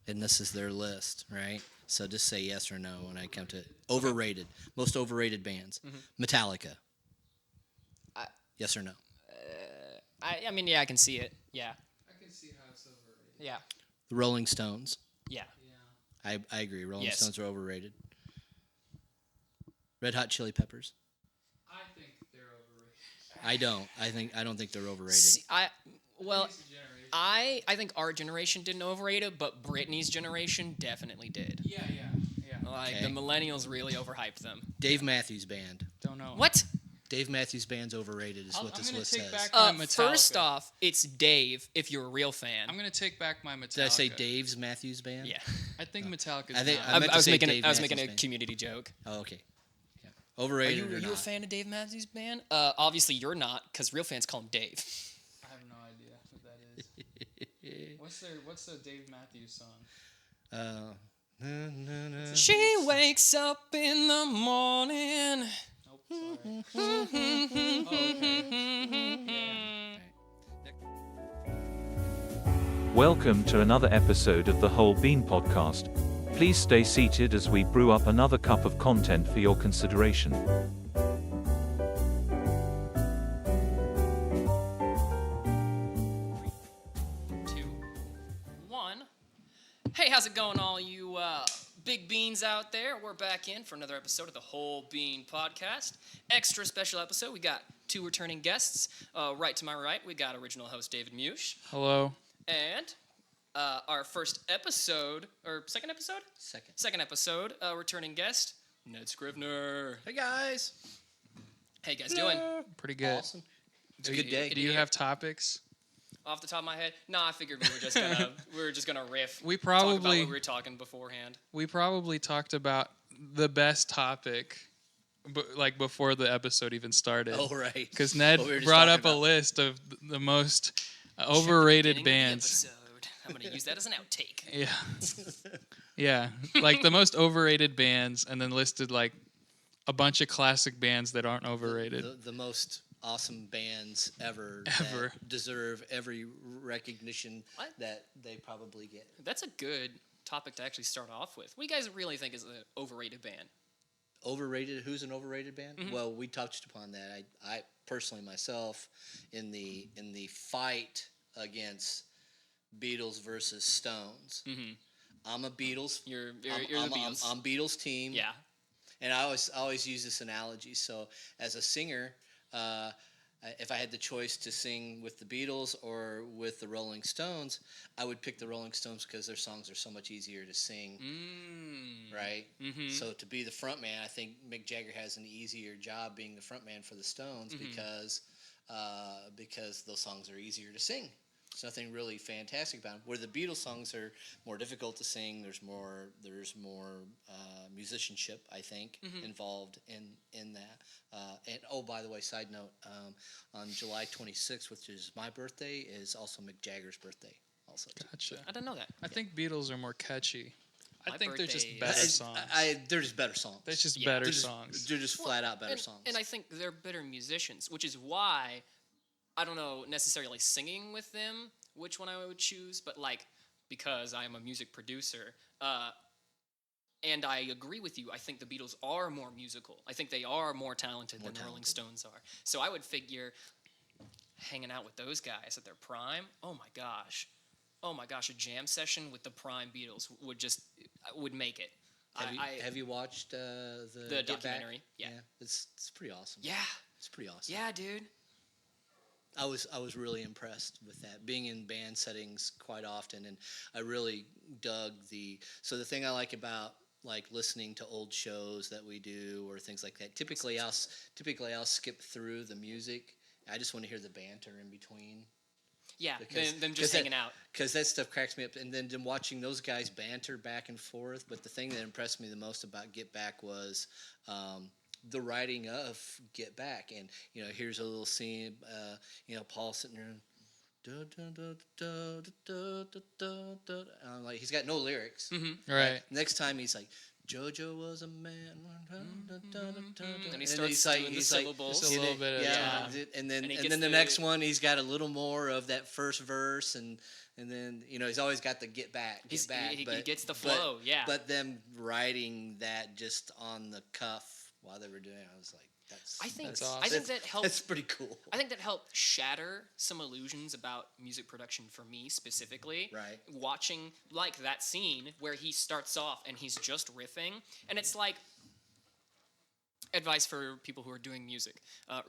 and this is their list, right? So just say yes or no when I come to it. Overrated, most overrated bands. Metallica, I, yes or no? I mean, yeah, I can see it. Yeah, I can see how it's overrated. yeah, The Rolling Stones, yeah. Yeah. I agree. Rolling Yes. Stones are overrated. Red Hot Chili Peppers, I think they're overrated. I don't think they're overrated. See, well, It's a generation. I think our generation didn't overrate it, but Britney's generation definitely did. Yeah. Like Okay. the millennials really overhyped them. Dave Matthews Band. Don't know. What? Dave Matthews Band's overrated is what I'm this gonna list take says. back my Metallica. First off, it's Dave if you're a real fan. I'm gonna take back my Metallica. Did I say Dave's Matthews Band? Yeah. I think Metallica's I think- not. I meant to was say making Dave I was making Matthews a Band. community joke. Oh, okay. Yeah. Are Overrated you or a not? fan of Dave Matthews Band? Obviously you're not, because real fans call him Dave. I have no idea what that is. What's the Dave Matthews song? She wakes up in the morning. Nope, sorry. Oh, okay. Welcome to another episode of the Whole Bean Podcast. Please stay seated as we brew up another cup of content for your consideration. 2, 1. Hey, how's it going, all you big beans out there? We're back in for another episode of the Whole Bean Podcast. Extra special episode. We got 2 returning guests. Right to my right, we got original host David Meusch. Hello. And our first episode, or second episode? Second. Second episode, returning guest, Ned Scrivner. Hey guys. How you guys doing? Pretty good. Awesome. It's a good day. Do you have topics? Off the top of my head? No, I figured we were just gonna riff. We talk about probably- what we were talking beforehand. We probably talked about the best topic, like before the episode even started. Oh, right. Because Ned What we were just brought talking up a about. list of the most overrated Beginning of the bands. episode. I'm gonna use that as an outtake. Yeah. Yeah. Like the most overrated bands, and then listed like a bunch of classic bands that aren't overrated. The most awesome bands ever. Ever. That deserve every recognition What? that they probably get. That's a good topic to actually start off with. What do you guys really think is an overrated band? Overrated? Who's an overrated band? Mm-hmm. Well, we touched upon that. I personally myself, in the fight against Beatles versus Stones, Mm-hmm. I'm a Beatles. You're I'm, the Beatles. I'm Beatles team. Yeah. And I always use this analogy. So as a singer, if I had the choice to sing with the Beatles or with the Rolling Stones, I would pick the Rolling Stones because their songs are so much easier to sing, right? Mm-hmm. So to be the front man, I think Mick Jagger has an easier job being the front man for the Stones Mm-hmm. because those songs are easier to sing. There's nothing really fantastic about them. Where the Beatles songs are more difficult to sing, there's more musicianship, I think, Mm-hmm. involved in that. And oh, by the way, side note, on July 26th, which is my birthday, is also Mick Jagger's birthday. Also, too. Gotcha. I didn't know that. I think Beatles are more catchy. I My think they're just birthday better is- songs. They're just better songs. They're just Yeah. better They're just, songs. They're just flat out better and, songs. And I think they're better musicians, which is why I don't know necessarily singing with them which one I would choose, but like because I am a music producer, and I agree with you. I think the Beatles are more musical. I think they are more talented than the Rolling Stones are. So I would figure hanging out with those guys at their prime. Oh my gosh, a jam session with the prime Beatles would make it. Have you watched the Get Back? documentary? Yeah. It's pretty awesome. Yeah, It's pretty awesome. yeah, dude. I was really impressed with that, being in band settings quite often, and I really dug the thing I like about like listening to old shows that we do or things like that. Typically I'll skip through the music. I just want to hear the banter in between. Yeah, Because- them just hanging out. Because that stuff cracks me up. And then watching those guys banter back and forth. But the thing that impressed me the most about Get Back was the writing of Get Back. And, here's a little scene, Paul sitting there. Like, he's got no lyrics. Mm-hmm. Right. Next time he's like, Jojo was a man. And he starts doing the syllables. Just a little bit of yeah, and then And he and gets then the the- next one he's got a little more of that first verse and and then he's always got the get back. He But gets the flow, yeah. But them writing that just on the cuff while they were doing it, I was like, That's awesome. I think that helped. That's pretty cool. I think that helped shatter some illusions about music production for me specifically. Right. Watching like that scene where he starts off and he's just riffing, and it's like advice for people who are doing music,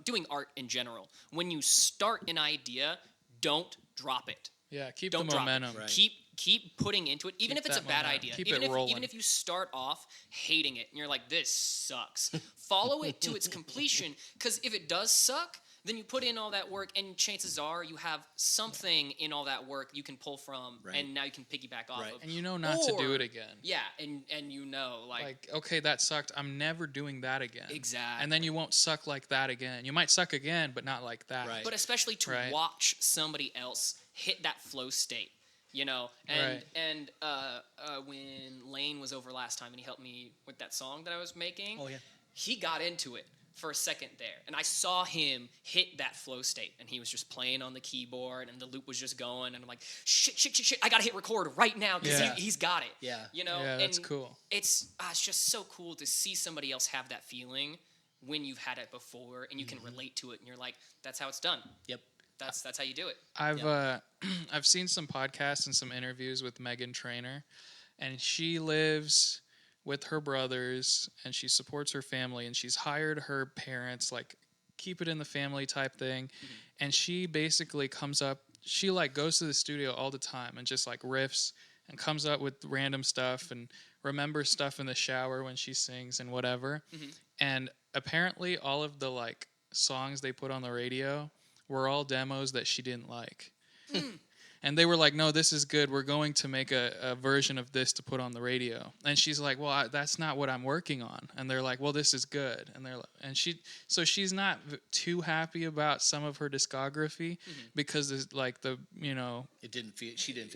doing art in general. When you start an idea, don't drop it. Yeah, keep Don't the drop it. momentum. Right. Keep putting into it, even Keep if it's a that bad momentum. idea. Keep even it if rolling. even if you start off hating it and you're like, this sucks. Follow it to its completion, because if it does suck, then you put in all that work, and chances are you have something in all that work you can pull from, Right. and now you can piggyback off Right. of. And you know not to do it again. Yeah, and like Okay, that sucked. I'm never doing that again. Exactly. And then you won't suck like that again. You might suck again, but not like that. Right. but especially to Right. watch somebody else hit that flow state, and Right. when Lane was over last time and he helped me with that song that I was making, Oh, yeah. he got into it for a second there, and I saw him hit that flow state, and he was just playing on the keyboard, and the loop was just going, and I'm like, shit, I gotta hit record right now, because Yeah. he's got it. Yeah. Yeah, that's and cool. It's just so cool to see somebody else have that feeling when you've had it before, and you can relate to it, and you're like, that's how it's done. Yep. That's how you do it. I've seen some podcasts and some interviews with Megan Trainor, and she lives with her brothers and she supports her family, and she's hired her parents, like, keep it in the family type thing. And she basically she like goes to the studio all the time and just like riffs and comes up with random stuff and remembers stuff in the shower when she sings and whatever. And apparently all of the like songs they put on the radio were all demos that she didn't like. And they were like, no, this is good. We're going to make a version of this to put on the radio. And she's like, well, that's not what I'm working on. And they're like, well, this is good. And they're like, so she's not too happy about some of her discography because it's like She didn't feel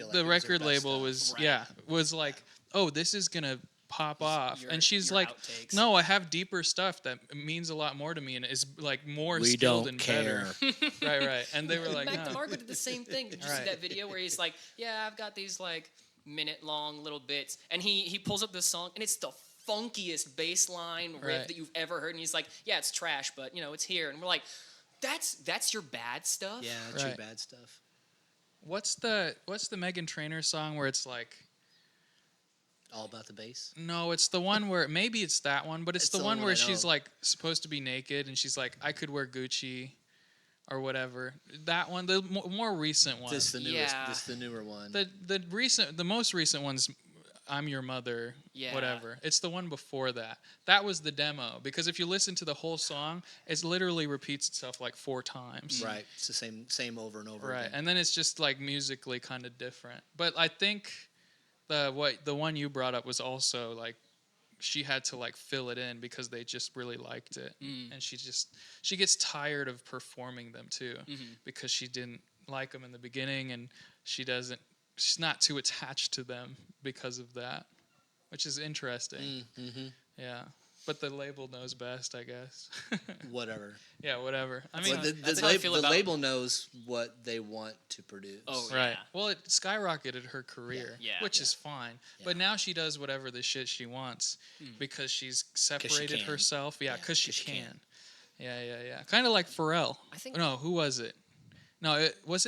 like the it was her record best label stuff. was like, oh, this is gonna pop off. And she's your like, outtakes. no, I have deeper stuff that means a lot more to me and is like more We skilled don't and care. better. right. And they were like, Mac no. DeMarco did the same thing. Did you see that video where he's like, yeah, I've got these like minute-long little bits, and he pulls up this song, and it's the funkiest bass line riff Right. that you've ever heard, and he's like, yeah, it's trash, but it's here. And we're like, that's your bad stuff? Yeah, that's your Right. bad stuff. What's the Meghan Trainor song where it's like, All about the bass. no, it's the one where maybe it's that one, but it's the one only where one I she's know. like supposed to be naked and she's like, I could wear Gucci or whatever. That one, the more recent one. This is the newest. Yeah. This is the newer one. The most recent one's I'm Your Mother, Yeah. whatever. It's the one before that. That was the demo, because if you listen to the whole song, it literally repeats itself like 4 times. Right. It's the same over and over Right. again. And then it's just like musically kind of different. But I think the one you brought up was also like she had to like fill it in because they just really liked it. And she gets tired of performing them too, because she didn't like them in the beginning, and she's not too attached to them because of that, which is interesting. Yeah. But the label knows best, I guess. Whatever. Yeah, whatever. I Well, mean, That's how I feel the about- label knows what they want to produce. Oh, right. yeah. Well, it skyrocketed her career, Yeah. which Yeah. is fine. Yeah. But now she does whatever the shit she wants because she's separated can. herself. Yeah, Yeah, because she 'cause she can. can. Yeah. Kind of like Pharrell. I think- No, who was it? No, it was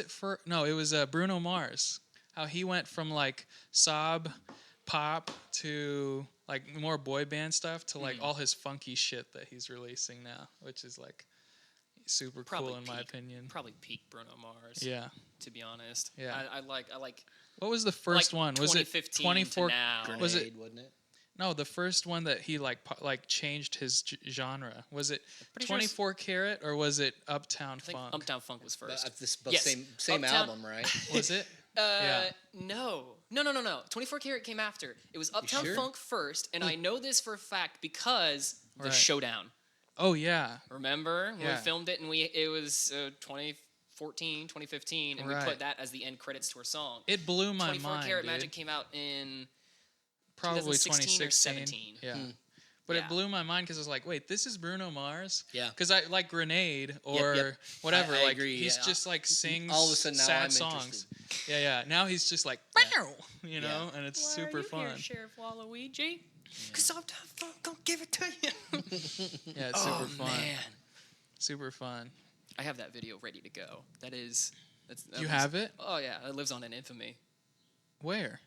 Bruno Mars. How he went from like sob pop to like more boy band stuff to like all his funky shit that he's releasing now, which is like super Probably cool in my peak. opinion. Probably peak Bruno Mars. Yeah. To be honest. Yeah. I like What was the first like one? Was it 2015 24? to now. Grenade, Was it- wasn't it? No, the first one that he like changed his genre. Was it Pretty sure it's- 24 Karat or was it Uptown I think Funk? Uptown Funk was first. But Yes. same Uptown- album, right? Was it? Yeah. No. 24 Karat came after. It was Uptown sure? Funk first, and I know this for a fact because the Right. Showdown. Oh yeah. Remember when Yeah. we filmed it, and it was 2014, 2015, and we Right. put that as the end credits to our song. It blew my 24 mind. Karat dude. Magic came out in Probably 2016 or 2016. 17. Yeah. But Yeah. it blew my mind because I was like, wait, this is Bruno Mars? Yeah. Because I like Grenade or whatever. I like agree, he's yeah. just like sings All of a sudden now sad I'm songs. interested. Yeah. Now he's just like, Yeah. you know, and it's super fun. Sheriff Waluigi? Because I'm gonna give it to you. Yeah, it's super fun. Man. Super fun. I have that video ready to go. That You have it? Oh yeah, it lives on in infamy. Where?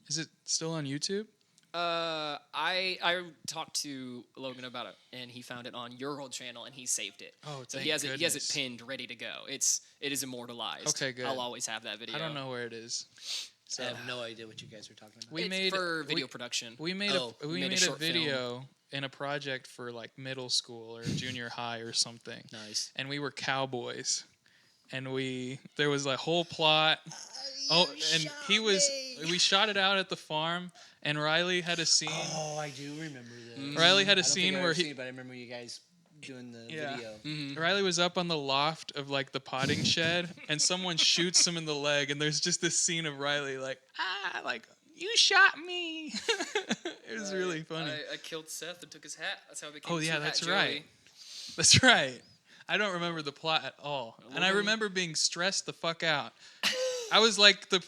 Is it still on YouTube? I talked to Logan about it, and he found it on your old channel, and he saved it. Oh, so thank he has it goodness. pinned, ready to go. It is immortalized. Okay, good. I'll always have that video. I don't know where it is. So I have no idea what you guys are talking about. It's for video production. We made made a a short film. video in a project for like middle school or junior high or something. Nice. And we were cowboys. And there was a whole plot. We shot it out at the farm, and Riley had a scene. Oh, I do remember that. Riley had a I don't scene think I've where ever seen it, but I remember you guys doing the video. Riley was up on the loft of like the potting shed, and someone shoots him in the leg, and there's just this scene of Riley like you shot me. It was really funny. I killed Seth and took his hat. That's how I became. Oh yeah, Two Hat that's Joey. right. That's right. I don't remember the plot at all, and I remember being stressed the fuck out. I was like the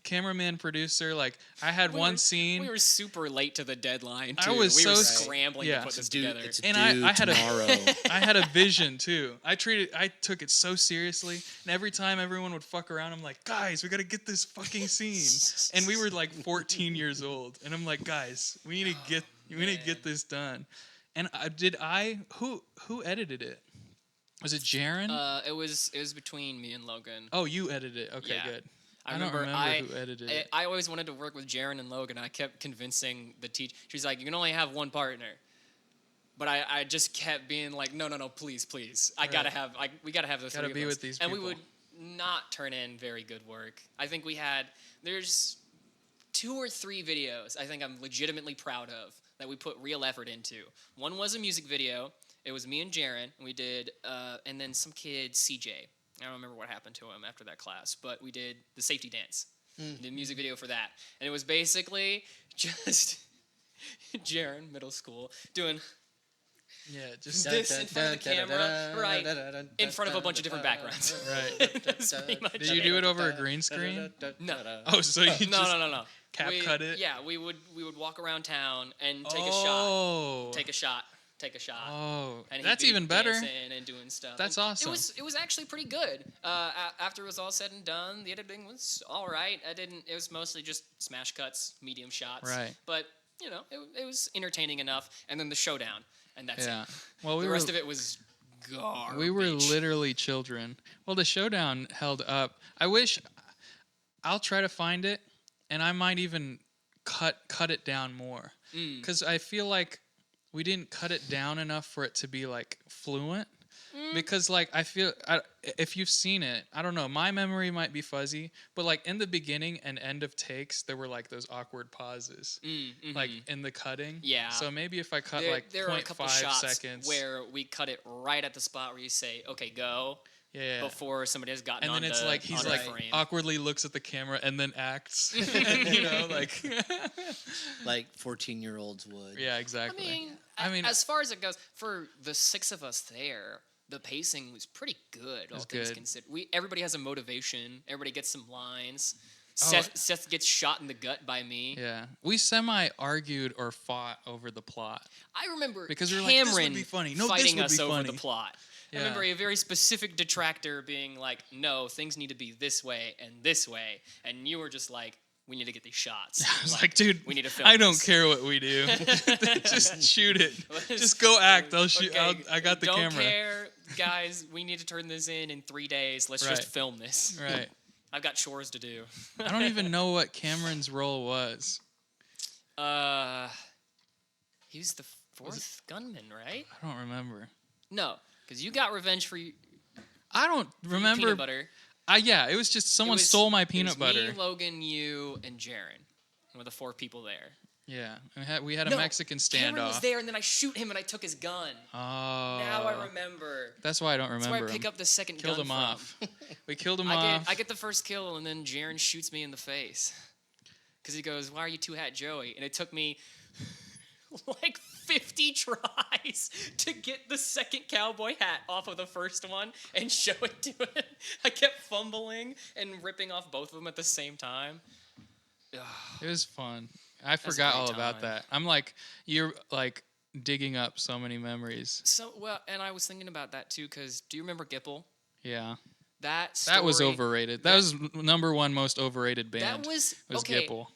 cameraman producer. Like I had one scene. We were super late to the deadline. Too. I was we so were scrambling to put this together. It's And due I had tomorrow. I had a vision too. I took it so seriously, and every time everyone would fuck around, I'm like, guys, we gotta get this fucking scene. And we were like 14 years old, and I'm like, guys, we need to get this done. And who edited it? Was it Jaren? It was between me and Logan. Oh, you edited it. Okay, Yeah. good. I don't remember who edited it. I always wanted to work with Jaren and Logan. I kept convincing the teacher. She's like, you can only have one partner. But I just kept being like, no, please. We gotta have the three of be us. with these and we people. would not turn in very good work. I think there's 2 or 3 videos I think I'm legitimately proud of that we put real effort into. One was a music video. It was me and Jaren, and we did, and then some kid, CJ. I don't remember what happened to him after that class, but we did the safety dance, the music video for that. And it was basically just Jaren, middle school, doing just this in front of the camera, right, in front of a bunch of different backgrounds. right. That's pretty much Did you do it over a green screen? No. Oh, so you just No. cut it? Yeah, we would walk around town and take a shot. Oh, And that's he'd be even better. dancing and doing stuff. That's And awesome. It was actually pretty good. After it was all said and done, the editing was all right. It was mostly just smash cuts, medium shots. Right. But it was entertaining enough. And then the showdown, and that's Yeah. it. Well, The rest of it was garbage. we were literally children. Well, the showdown held up. I'll try to find it, and I might even cut it down more, because I feel like we didn't cut it down enough for it to be like fluent. Because like if you've seen it, I don't know, my memory might be fuzzy, but like in the beginning and end of takes, there were like those awkward pauses, like in the cutting. Yeah. So maybe if I cut there are a couple 0.5 shots seconds, where we cut it right at the spot where you say, "Okay, go." yeah. Before somebody has gotten And then onto, it's like he's onto like frame. awkwardly looks at the camera and then acts, like Like 14-year-olds would. yeah, exactly. I mean, as far as it goes, for the 6 of us there, the pacing was pretty good. All things good. considered, everybody has a motivation. Everybody gets some lines. Oh. Seth gets shot in the gut by me. Yeah, we semi-argued or fought over the plot. I remember Because we were like, this would Cameron be funny. No, this fighting would us be over funny. the plot. Yeah. I remember a very specific detractor being like, "No, things need to be this way and this way," and you were just like, "We need to get these shots." I was like, dude, we need to film I don't this. care what we do. Just shoot it. Just go act. I'll shoot. Okay, I got the don't camera. care, guys. We need to turn this in 3 days. Let's Right. just film this. Right. I've got chores to do. I don't even know what Cameron's role was. He was the 4th gunman, right? I don't remember. No, because you got revenge for I don't remember. peanut butter. Yeah, it was just someone stole my peanut butter. Me, Logan, you, and Jaren were the 4 people there. Yeah, we had a Mexican Cameron was standoff. there, and then I shoot him, and I took his gun. Oh. Now I remember. That's why I don't remember. That's where I pick up the second Killed gun him from. off. We killed him off. I get the first kill, and then Jaren shoots me in the face. Because he goes, "Why are you 2 Hat Joey?" And it took me like 50 tries to get the second cowboy hat off of the first one and show it to him. I kept fumbling and ripping off both of them at the same time. It was fun. I was a forgot great all about time. that. I'm like, you're like digging up so many memories. So, well, and I was thinking about that too, because do you remember Gipple? Yeah. That story, That was overrated. That was number one most overrated band. That was okay. Gipple.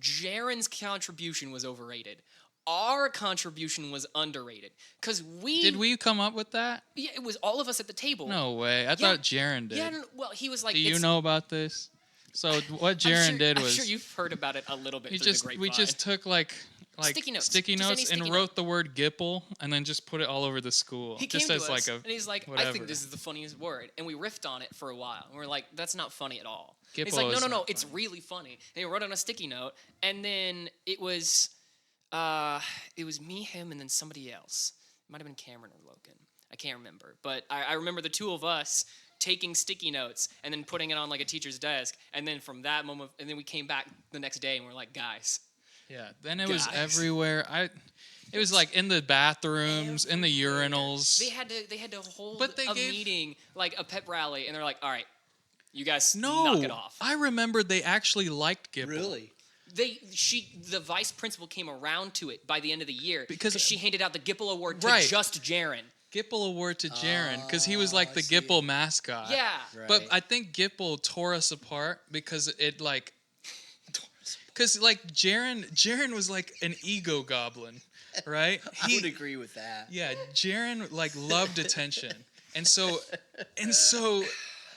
Jaren's contribution was overrated. Our contribution was underrated. Because Did we come up with that? Yeah, it was all of us at the table. No way. I thought Jaren did. Yeah, no, well, he was like... Do you know about this? So what Jaren did was... I'm sure you've heard about it a little bit through the grapevine. We just took like sticky notes and wrote the word Gipple and then just put it all over the school. He just came as to us, like a and he's like, whatever. I think this is the funniest word. And we riffed on it for a while. And we're like, that's not funny at all. Gipple He's like, is no, not it's funny. really funny. And he wrote it on a sticky note. And then it was me, him, and then somebody else. It might have been Cameron or Logan. I can't remember. But I remember the two of us taking sticky notes and then putting it on like a teacher's desk. And then from that moment, and then we came back the next day and we're like, guys. Yeah, then it was everywhere. It was like in the bathrooms, in the urinals. They had to hold a meeting, like a pep rally, and they're like, all right, you guys knock it off. I remember they actually liked Gipple. Really? The vice principal came around to it by the end of the year because she handed out the Gipple Award to just Jaren. Gipple Award to Jaren because he was like the Gipple mascot. Yeah. Right. But I think Gipple tore us apart because it like... Because like Jaren was like an ego goblin, right? I would agree with that. Yeah, Jaren like loved attention. And so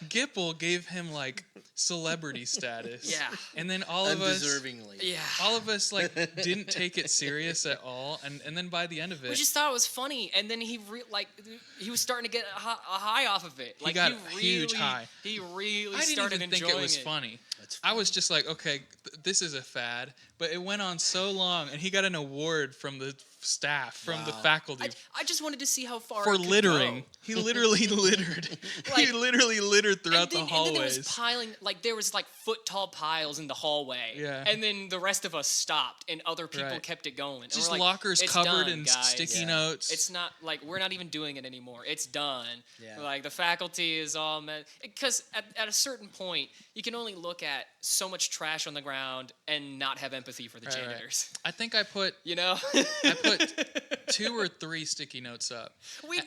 Gipple gave him like celebrity status. Yeah. And then all of us like didn't take it serious at all. And then by the end of it, we just thought it was funny. And then he was starting to get a high off of it. Like he got a huge high. He really I didn't started even think enjoying it was funny. That's I was just like, okay, this is a fad. But it went on so long, and he got an award from the staff, from the faculty. I just wanted to see how far for it could littering. go. He literally littered. He literally littered throughout the hallways. And then it was piling, like there was like foot tall piles in the hallway. Yeah. And then the rest of us stopped, and other people kept it going. And Just we're like, lockers it's covered done, in guys. sticky notes. It's not like we're not even doing it anymore. It's done. Yeah. Like the faculty is all because at a certain point you can only look at so much trash on the ground and not have empathy for the janitors. I think I put I put 2 or 3 sticky notes up. We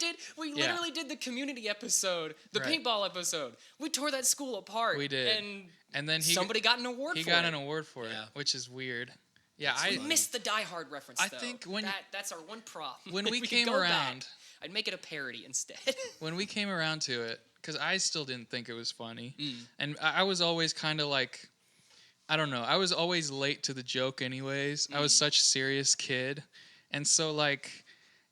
literally did the community episode, the paintball episode. We tore that school apart. We did. And then somebody got an award for it. He got an award for it, which is weird. Yeah, I missed the Die Hard reference, though. I think that's our one problem. When we could came go around... back, I'd make it a parody instead. When we came around to it, because I still didn't think it was funny. And I was always kind of like... I don't know. I was always late to the joke anyways. I was such a serious kid. And so, like,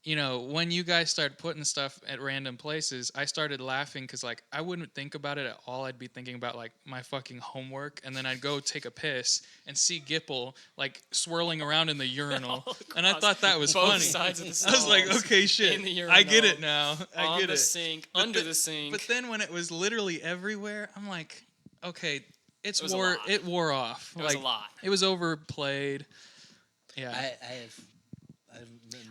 you know, when you guys started putting stuff at random places, I started laughing because, like, I wouldn't think about it at all. I'd be thinking about, like, my fucking homework. And then I'd go take a piss and see Gipple, like, swirling around in the urinal. And I thought that was funny. Sides of the I was like, okay, shit. in the urinal, I get it now. I get it. Sink, under the sink. But then when it was literally everywhere, I'm like, okay... It wore off. It was a lot. It was overplayed. Yeah. I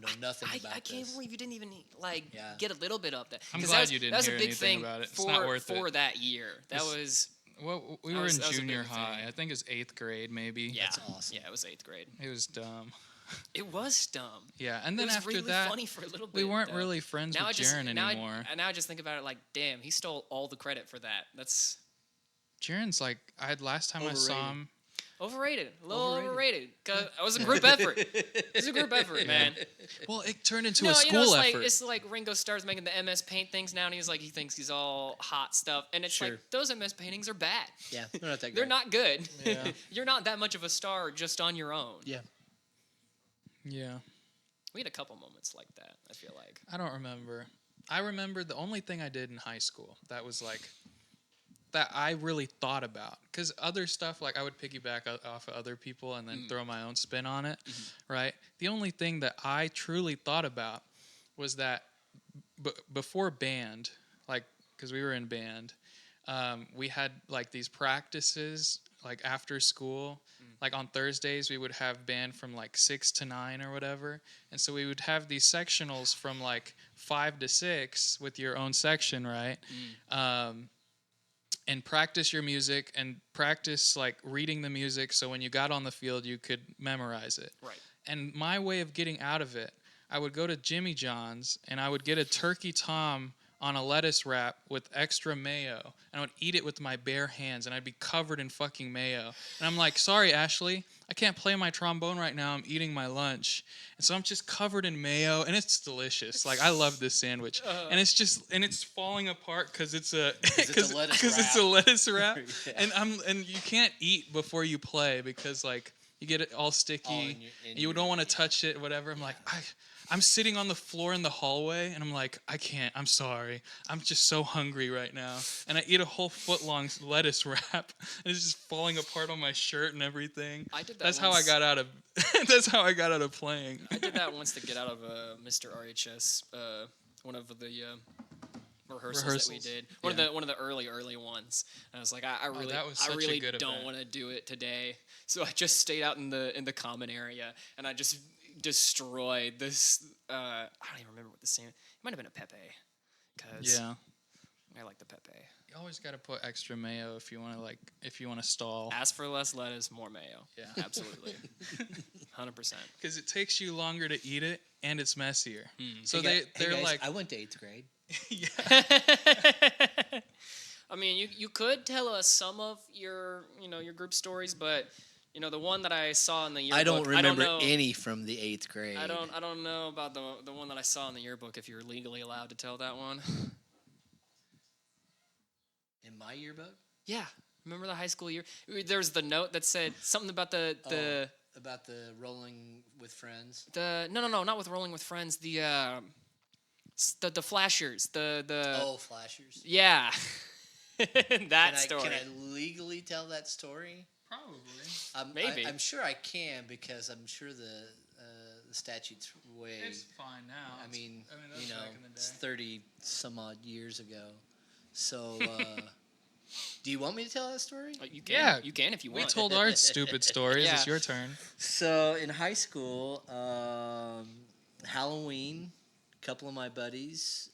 know nothing about I can't this. believe you didn't even get a little bit of that. I'm glad you didn't that was hear a big anything thing about it. It's not worth for it. that year. That was... Well, we that were was- in that was a junior big high. thing. I think it was 8th grade, maybe. Yeah. That's awesome. Yeah, it was 8th grade. It was dumb. It was dumb. Yeah, and then it was after really that, funny for a little bit. we weren't though. really friends Now with I just, Jaren now anymore. I just think about it like, damn, he stole all the credit for that. That's Jaren's like, last time I saw him. overrated. A little overrated. Cause it was a group effort. It was a group effort, man. Well, it turned into a it's school like effort. it's like Ringo Starr's making the MS Paint things now, and he thinks he's all hot stuff, and it's like those MS paintings are bad. Yeah, they're not that good. They're not good. Yeah. You're not that much of a star just on your own. Yeah. Yeah. We had a couple moments like that, I feel like. I don't remember. I remember the only thing I did in high school that was like that I really thought about, because other stuff, like I would piggyback off of other people and then throw my own spin on it, right? The only thing that I truly thought about was that before band, like, because we were in band, we had like these practices like after school like on Thursdays we would have band from like 6 to 9 or whatever, and so we would have these sectionals from like 5 to 6 with your own section, right? And practice your music and practice like reading the music, so when you got on the field you could memorize it. Right. And my way of getting out of it, I would go to Jimmy John's and I would get a turkey tom on a lettuce wrap with extra mayo, and I would eat it with my bare hands, and I'd be covered in fucking mayo. And I'm like, sorry, Ashley, I can't play my trombone right now. I'm eating my lunch. And so I'm just covered in mayo, and it's delicious. Like, I love this sandwich. And it's falling apart because it's a lettuce wrap. Yeah. And you can't eat before you play because like you get it all sticky. You don't want to touch it, whatever. I'm like, I'm sitting on the floor in the hallway, and I'm like, I can't. I'm sorry. I'm just so hungry right now. And I eat a whole foot-long lettuce wrap, and it's just falling apart on my shirt and everything. I did that That's once. how I got out of. That's how I got out of playing. I did that once to get out of Mr. RHS, one of the rehearsals that we did. One of the early ones. And I was like, I really don't want to do it today. So I just stayed out in the common area, and I just destroyed this. I don't even remember what the same. It might have been a Pepe, because I like the Pepe. You always got to put extra mayo if you want to stall. Ask for less lettuce, more mayo. Yeah, absolutely, 100%. Because it takes you longer to eat it, and it's messier. So Hey they're guys, like, I went to 8th grade. I mean, you could tell us some of your group stories, but the one that I saw in the yearbook. I don't remember know, any from the 8th grade. I don't know about the one that I saw in the yearbook. If you're legally allowed to tell that one. In my yearbook? Yeah, remember the high school year? There's the note that said something about the about the rolling with friends. No, not with rolling with friends. The flashers. Flashers. Yeah, story. Can I legally tell that story? probably. Maybe. I'm sure I can, because I'm sure the statute's way. It's fine now. I mean, that's back in the day. it's 30 some odd years ago. So, do you want me to tell that story? You can. Yeah. You can if you want. We told our stupid stories. Yeah. It's your turn. So in high school, Halloween, a couple of my buddies.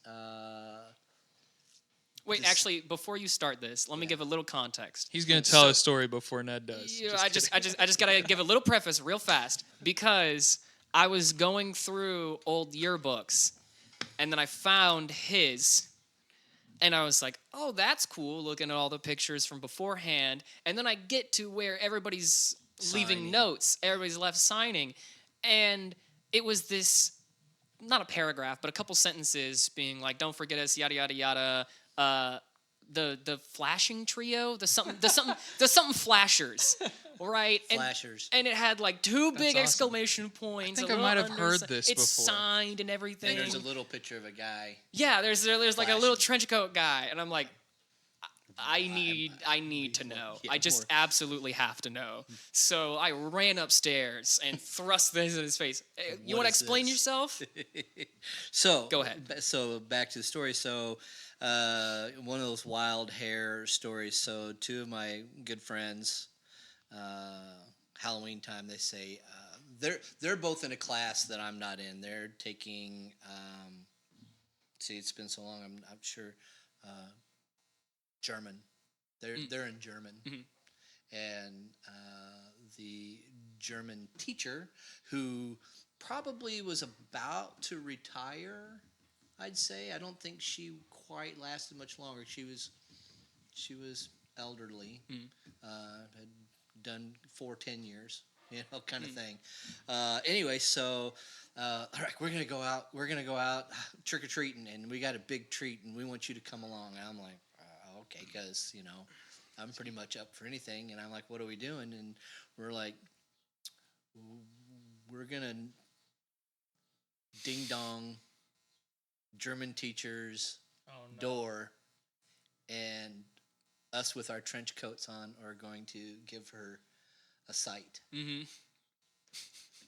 Wait, actually, before you start this, let me give a little context. He's gonna tell a story before Ned does. Yeah, I just gotta give a little preface real fast, because I was going through old yearbooks, and then I found his, and I was like, oh, that's cool, looking at all the pictures from beforehand, and then I get to where everybody's leaving notes, everybody's left signing, and it was this, not a paragraph, but a couple sentences being like, don't forget us, yada yada yada. The flashing trio, the something flashers, right? Flashers. And it had like two big awesome. exclamation points. I think a I might little have heard undersi- this it's before. signed and everything. And there's a little picture of a guy. Yeah, there's like a little Flashing. trench coat guy, and I'm like, I need to know. Yeah, I just absolutely have to know. So I ran upstairs and thrust this in his face. You What want to is explain this? yourself? So Go ahead. So back to the story. So one of those wild hair stories. So two of my good friends, Halloween time, they say they're both in a class that I'm not in. They're taking. See, it's been so long. I'm sure. German. They're in German, and the German teacher, who probably was about to retire, I'd say. I don't think she quite lasted much longer. She was elderly, had done 10 years, kind of thing. Anyway, so all right, we're gonna go out trick or treating, and we got a big treat, and we want you to come along. And I'm like, okay, because I'm pretty much up for anything. And I'm like, what are we doing? And we're like, we're gonna ding dong German teacher's door, and us with our trench coats on are going to give her a sight. Mm-hmm.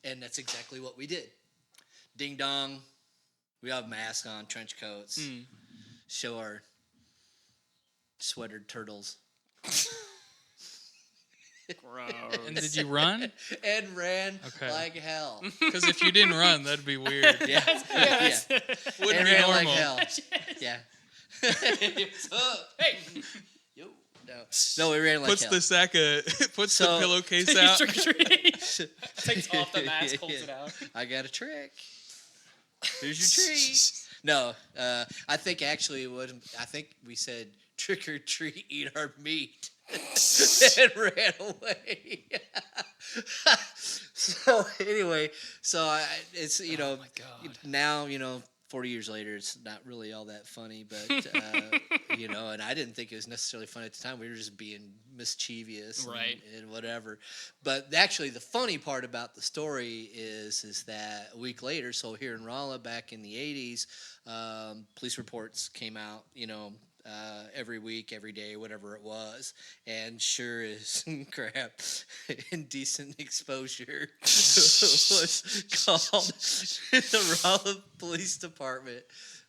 And that's exactly what we did. Ding dong. We have masks on, trench coats, show our sweatered turtles. Gross. And did you run? And ran Okay. like hell. Because if you didn't run, that'd be weird. Yeah. Yeah. Wouldn't And be ran normal. like hell. Yeah. What's up? Hey. Yo. No, we ran like Puts hell. the sack of, puts So- the pillowcase out. Trick or treat. Takes off the mask, holds it out. I got a trick. Here's your treat. No, I think actually it was. I think we said trick or treat, eat our meat, and ran away. So anyway, it's Oh my God. now 40 years later, it's not really all that funny, but and I didn't think it was necessarily funny at the time. We were just being mischievous, Right. and whatever. But actually, the funny part about the story is that a week later, so here in Rolla, back in the 80s, police reports came out, every week, every day, whatever it was, and sure as crap, indecent exposure was called the Rolla Police Department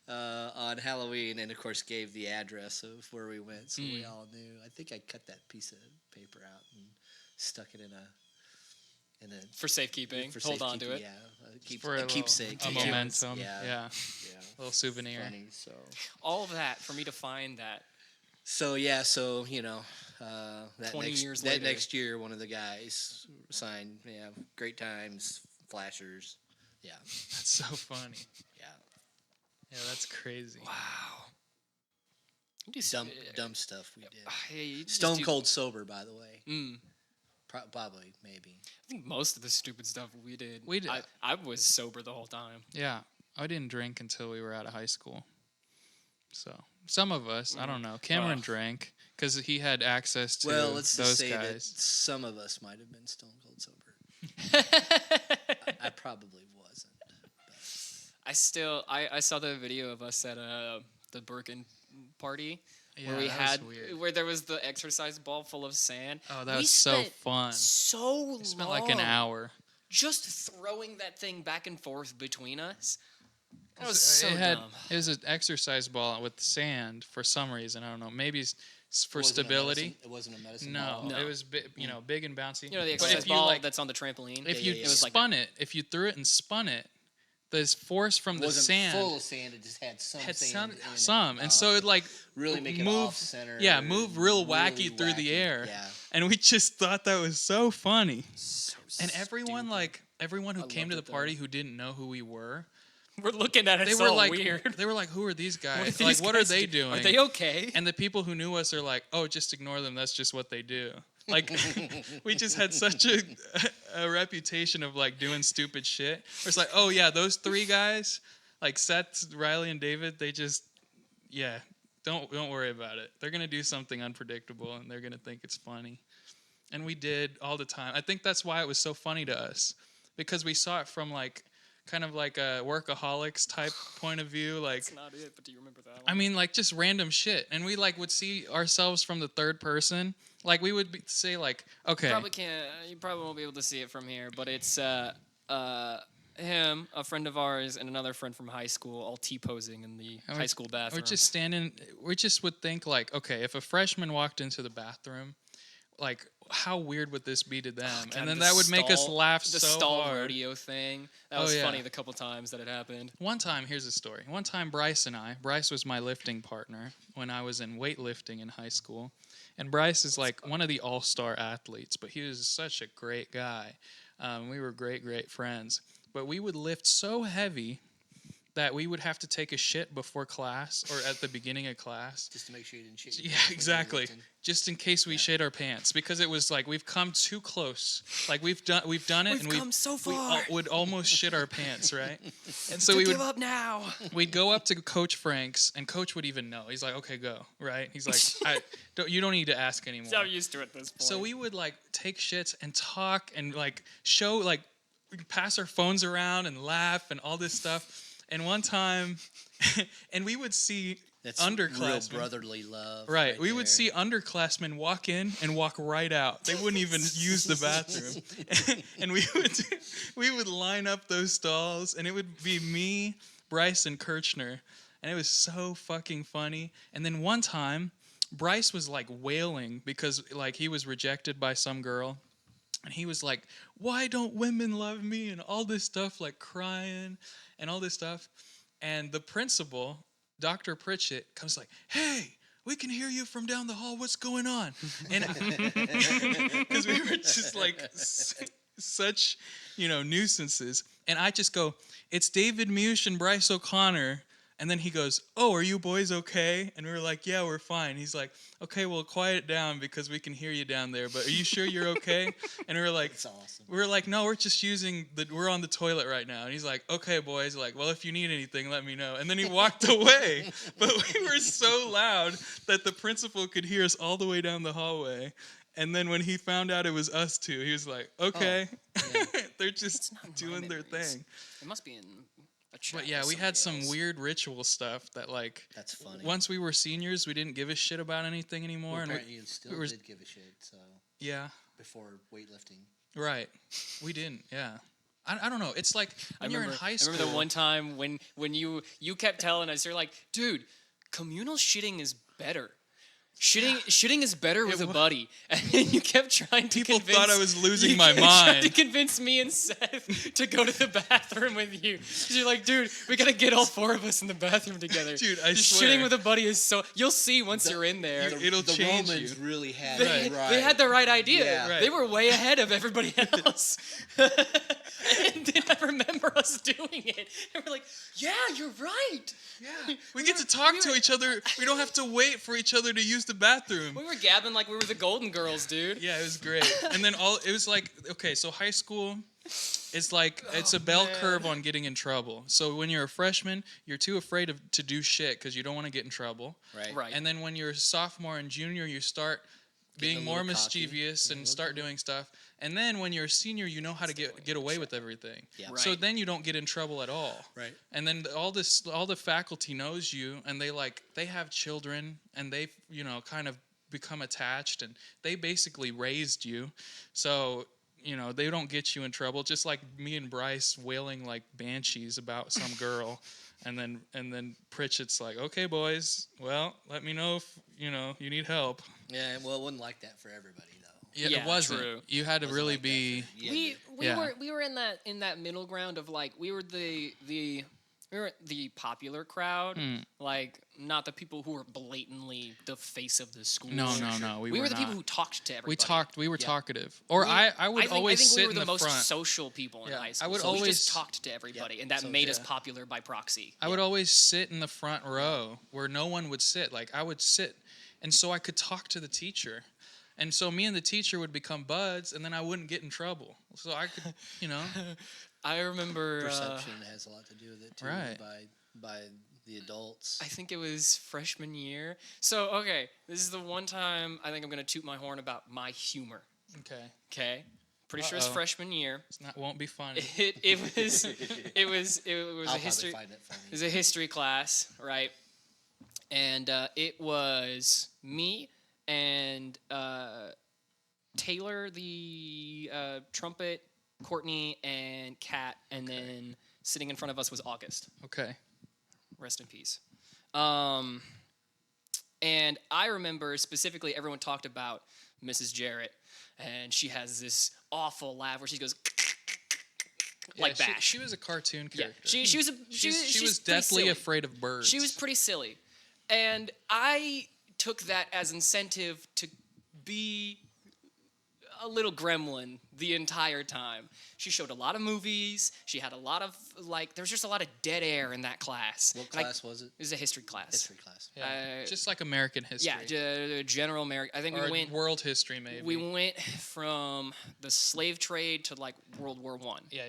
on Halloween, and of course gave the address of where we went, so we all knew. I think I cut that piece of paper out and stuck it in a For safekeeping. for Hold on to safekeeping, it. Yeah, For a little- keepsake. a Yeah. momentum. Yeah. Yeah. Yeah. Little souvenir. Funny, so. All of that for me to find that. So that 20 next, years that later. next year, one of the guys signed, great times, flashers, That's so funny. yeah, Yeah, that's crazy. Wow. You do dumb stuff we did. Hey, you just Stone do- cold sober, by the way, Mm. probably, maybe. I think most of the stupid stuff we did. We did. I was sober the whole time. Yeah, I didn't drink until we were out of high school. So some of us, I don't know. Cameron Ugh. drank because he had access to Well, let's those just say that guys. some of us might have been stone cold sober. I probably wasn't. I saw the video of us at the Birkin party Yeah, where we that was had weird. where there was the exercise ball full of sand. Oh, that We was so spent fun. So We spent like an long hour. just throwing that thing back and forth between us. That was so it dumb. was an exercise ball with sand for some reason. I don't know. Maybe it's for It wasn't a stability. medicine- It wasn't a medicine No, ball. No. it was big and bouncy. You know the But exercise if you ball like, that's on the trampoline. if Yeah, you yeah, It was like spun it, if you threw it and spun it, the force from It the wasn't sand full of sand. It just had some had sand in it. some, and so it like really make it move, off center. yeah, move real really wacky through the wacky. air. Yeah. And we just thought that was so funny. So And everyone stupid. everyone who I came loved to the it, though. party who didn't know who we were, We're looking at it. they It's were all like weird. they were like, who are these guys? are Like these what are guys they do- doing? Are they okay? And the people who knew us are like, oh, just ignore them. That's just what they do. Like, we just had such a reputation of like doing stupid shit. It's like, oh yeah, those three guys, like Seth, Riley, and David, they just, yeah, don't worry about it. They're gonna do something unpredictable, and they're gonna think it's funny. And we did all the time. I think that's why it was so funny to us, because we saw it from like kind of like a workaholics type point of view, like. That's not it, but do you remember that one? I mean, like just random shit, and we like would see ourselves from the third person. Like we would say, like, okay, You probably won't be able to see it from here, but it's him, a friend of ours, and another friend from high school, all T-posing in the And high school bathroom. we're just standing. We just would think like, okay, if a freshman walked into the bathroom, like how weird would this be to them? God, and then the that would make us stall- laugh the so stall hard. rodeo thing. That Oh, was yeah. funny the couple times that it happened. One time, here's a story. One time, Bryce was my lifting partner when I was in weightlifting in high school. And Bryce is like one of the all-star athletes, but he was such a great guy. We were great friends. But we would lift so heavy that we would have to take a shit before class or at the beginning of class. Just to make sure you didn't shit. your Yeah, pants when you were exactly. lifting. Just in case we shit our pants, because it was like we've come too close. Like we've done it, We've and come so we far. would almost shit our pants, right? And so So we would give up now. we'd go up to Coach Franks, and Coach would even know. He's like, "Okay, go." Right? He's like, you don't need to ask anymore." So used to it at this point. So we would like take shits and talk and like show like we'd pass our phones around and laugh and all this stuff. And one time, and we would see That's real underclassmen. brotherly love. Right. We there. would see underclassmen walk in and walk right out. They wouldn't even use the bathroom. And we would line up those stalls, and it would be me, Bryce, and Kirchner. And it was so fucking funny. And then one time, Bryce was like wailing because like he was rejected by some girl. And he was like, why don't women love me? And all this stuff, like crying and all this stuff. And the principal, Dr. Pritchett, comes like, hey, we can hear you from down the hall. What's going on? And because we were just like such, nuisances. And I just go, it's David Meusch and Bryce O'Connor. And then he goes, oh, are you boys okay? And we were like, yeah, we're fine. He's like, okay, well, quiet it down because we can hear you down there. But are you sure you're okay? And we were like, That's awesome. we were like, no, we're just we're on the toilet right now. And he's like, okay, boys. Like, well, if you need anything, let me know. And then he walked away. But we were so loud that the principal could hear us all the way down the hallway. And then when he found out it was us two, he was like, okay. Yeah. They're just not in my doing their memories. thing. It must be in a chat. But yeah, with we had some somebody else. weird ritual stuff that like That's funny. once we were seniors, we didn't give a shit about anything anymore. Well, And apparently you still we were- did give a shit. So yeah, before weightlifting. right. We didn't. Yeah. I don't know. It's like when you're in high school. I remember the one time when you kept telling us, you're like, dude, communal shitting is better. Shitting is better with a buddy, and then you kept trying to. People convince, thought I was losing my You mind. tried to convince me and Seth to go to the bathroom with you. 'Cause you're like, dude, we gotta get all four of us in the bathroom together. Dude, I Just swear. Shitting with a buddy is so. You'll see once you're in there. It'll the change Romans you. really had They, it right. they had the right idea. Yeah. Right. They were way ahead of everybody else. And then I remember us doing it. And we're like, yeah, you're right. Yeah. We get to talk to each other. We don't have to wait for each other to use the bathroom. We were gabbing like we were the Golden Girls, dude. Yeah, it was great. And then it was like, okay, so high school is like, it's a bell curve on getting in trouble. So when you're a freshman, you're too afraid to do shit because you don't want to get in trouble. Right. And then when you're a sophomore and junior, you start Getting being a more little cocky. mischievous and start doing stuff. And then when you're a senior, you know how to get away with everything. Yeah. So Right. then you don't get in trouble at all. Right. And then all the faculty knows you, and they have children, and they kind of become attached, and they basically raised you. So they don't get you in trouble. Just like me and Bryce wailing like banshees about some girl. And then Pritchett's like, okay, boys, well, let me know if you need help. Yeah, well, it wasn't like that for everybody, though. Yeah, Yeah, it wasn't. true. You had to It wasn't really like that be. for- you had to- Yeah. We were in that middle ground of like we were we were the popular crowd, like not the people who were blatantly the face of the school. No. We We were the not. people who talked to everybody. We were talkative. Or I would always think sit we were in the the most front. social people in Yeah, high I school. would so we always- just talked to everybody, and that So made us yeah. popular by proxy. I would always sit in the front row where no one would sit. Like I would sit, and so I could talk to the teacher. And so me and the teacher would become buds, and then I wouldn't get in trouble. So I could, I remember. Perception has a lot to do with it, too, Right. by the adults. I think it was freshman year. So okay, this is the one time I think I'm gonna toot my horn about my humor. Okay, Okay, pretty sure it's Uh-oh. freshman year. won't be funny. It was I'll a history. probably find it funny. It was a history class, right? And it was me and Taylor, the trumpet, Courtney, and Kat, and then sitting in front of us was August. Okay. Rest in peace. And I remember specifically everyone talked about Mrs. Jarrett, and she has this awful laugh where she goes like Yeah, Bash. She was a cartoon Yeah, character. she was she she's was pretty deathly silly. afraid of birds. She was pretty silly, and I took that as incentive to be a little gremlin the entire time. She showed a lot of movies. She had a lot of there's just a lot of dead air in that class. What And class was it? It was a history class. History class. Yeah, just like American history. Yeah, general American. I think or we went. world history maybe. We went from the slave trade to like World War One. Yeah.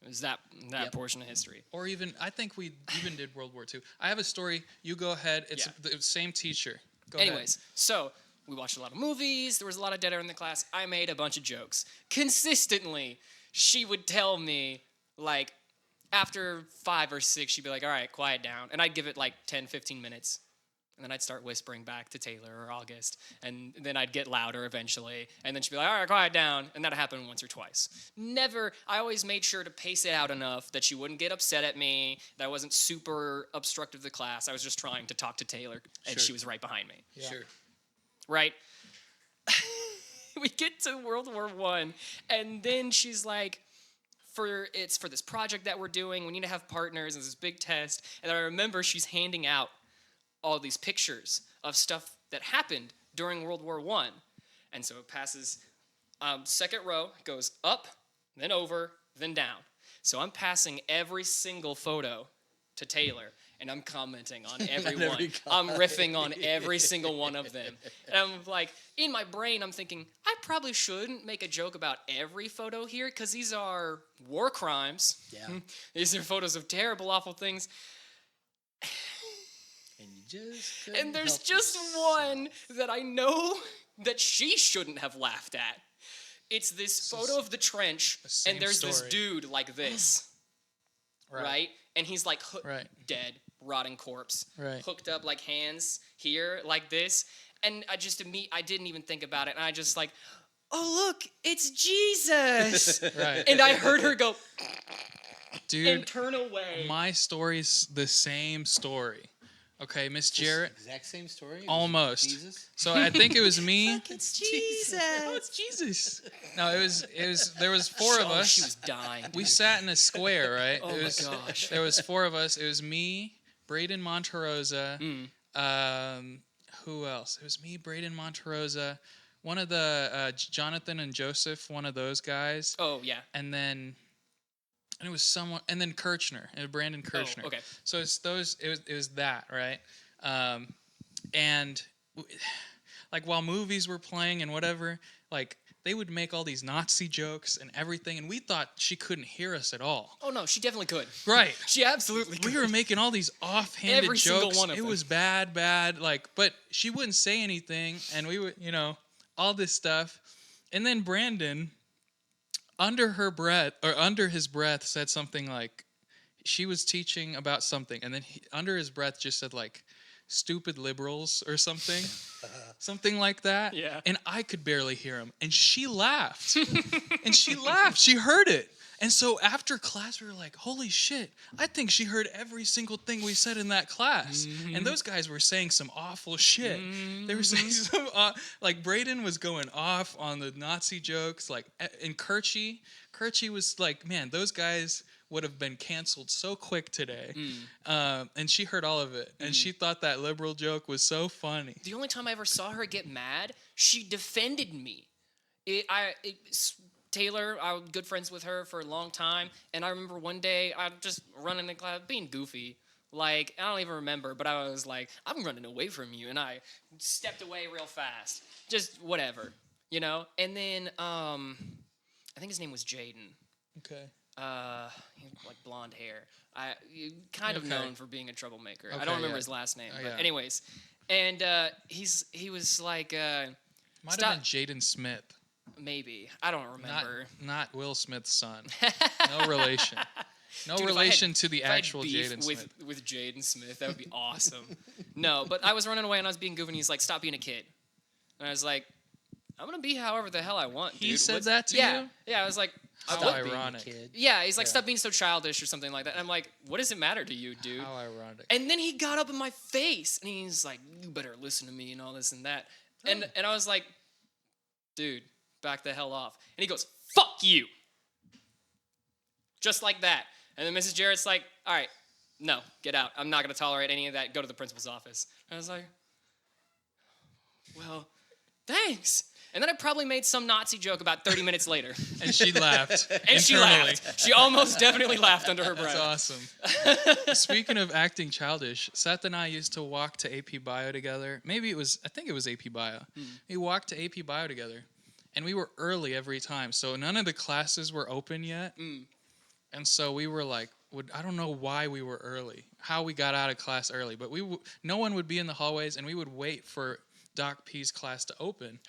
It was that Yep. portion of history. Or even I think we even did World War II. I have a story. You go ahead. It's Yeah. the same teacher. Go ahead. Anyways, so we watched a lot of movies. There was a lot of dead air in the class. I made a bunch of jokes. Consistently, she would tell me, like, after 5 or 6, she'd be like, all right, quiet down. And I'd give it like 10, 15 minutes. And then I'd start whispering back to Taylor or August, and then I'd get louder eventually, and then she'd be like, all right, quiet down, and that happened once or twice. Never, I always made sure to pace it out enough that she wouldn't get upset at me, that I wasn't super obstructive to the class. I was just trying to talk to Taylor, and she was right behind me. Yeah. Sure. Right? We get to World War I, and then she's like, it's for this project that we're doing, we need to have partners, and this big test, and I remember she's handing out all these pictures of stuff that happened during World War I. And so it passes, second row, goes up, then over, then down. So I'm passing every single photo to Taylor, and I'm commenting on every one. I'm riffing on every single one of them. And I'm like, in my brain, I'm thinking, I probably shouldn't make a joke about every photo here, because these are war crimes. Yeah. These are photos of terrible, awful things. And you just And there's just one that I know that she shouldn't have laughed at. It's this photo of the trench, and there's this dude like this, right? And he's like dead, rotting corpse, hooked up like hands here like this. And I didn't even think about it, and I just like, oh look, it's Jesus. And I heard her go, dude, and turn away. My story's the same story. Okay, Miss Jarrett. Exact same story? Almost. Jesus? So I think it was me. It's Jesus. Oh, it's Jesus. No, it was. There was four of us. She was dying. We sat in a square, right? Oh my gosh. There was four of us. It was me, Braden Monterosa. Who else? It was me, Braden Monterosa. One of the Jonathan and Joseph. One of those guys. Oh yeah. And it was someone, and then Kirchner, and Brandon Kirchner. Oh, okay. So it's those. It was that, right? And like while movies were playing and whatever, like they would make all these Nazi jokes and everything, and we thought she couldn't hear us at all. Oh no, she definitely could. Right. She absolutely could. We were making all these offhanded Every jokes. single one of it them. was bad. Like, but she wouldn't say anything, and we would, all this stuff, and then Brandon, under his breath, said something like, she was teaching about something, and then under his breath just said like, stupid liberals or something. Something like that. Yeah. And I could barely hear him. And she laughed. She heard it. And so after class, we were like, holy shit, I think she heard every single thing we said in that class. Mm-hmm. And those guys were saying some awful shit. Mm-hmm. They were saying some, like Braden was going off on the Nazi jokes. Like, and Kirchy was like, man, those guys would have been canceled so quick today. And she heard all of it. And she thought that liberal joke was so funny. The only time I ever saw her get mad, she defended me. Taylor, I was good friends with her for a long time. And I remember one day, I just running in class, being goofy. Like, I don't even remember, but I was like, I'm running away from you. And I stepped away real fast. Just whatever, And then, I think his name was Jaden. Okay. He had like blonde hair. Kind of known for being a troublemaker. Okay, I don't remember his last name, but yeah. anyways, and he was like, might have been Jaden Smith. Maybe I don't remember. Not Will Smith's son. No relation. No Dude, relation to the actual Jaden Smith. With Jaden Smith, that would be awesome. No, but I was running away and I was being goofy, and he's like, "Stop being a kid," and I was like, "I'm gonna be however the hell I want." He dude. said that to you? Yeah, I was like. How ironic. Yeah, he's like, stop being so childish or something like that. And I'm like, what does it matter to you, dude? How ironic. And then he got up in my face and he's like, you better listen to me and all this and that. And I was like, dude, back the hell off. And he goes, fuck you. Just like that. And then Mrs. Jarrett's like, all right, no, get out. I'm not going to tolerate any of that. Go to the principal's office. And I was like, well, thanks. And then I probably made some Nazi joke about 30 minutes later. And she laughed. And she laughed. She almost definitely laughed under her breath. That's awesome. Speaking of acting childish, Seth and I used to walk to AP Bio together. I think it was AP Bio. We walked to AP Bio together. And we were early every time. So none of the classes were open yet. And so we were like, I don't know why we were early, how we got out of class early. But no one would be in the hallways, and we would wait for Doc P's class to open.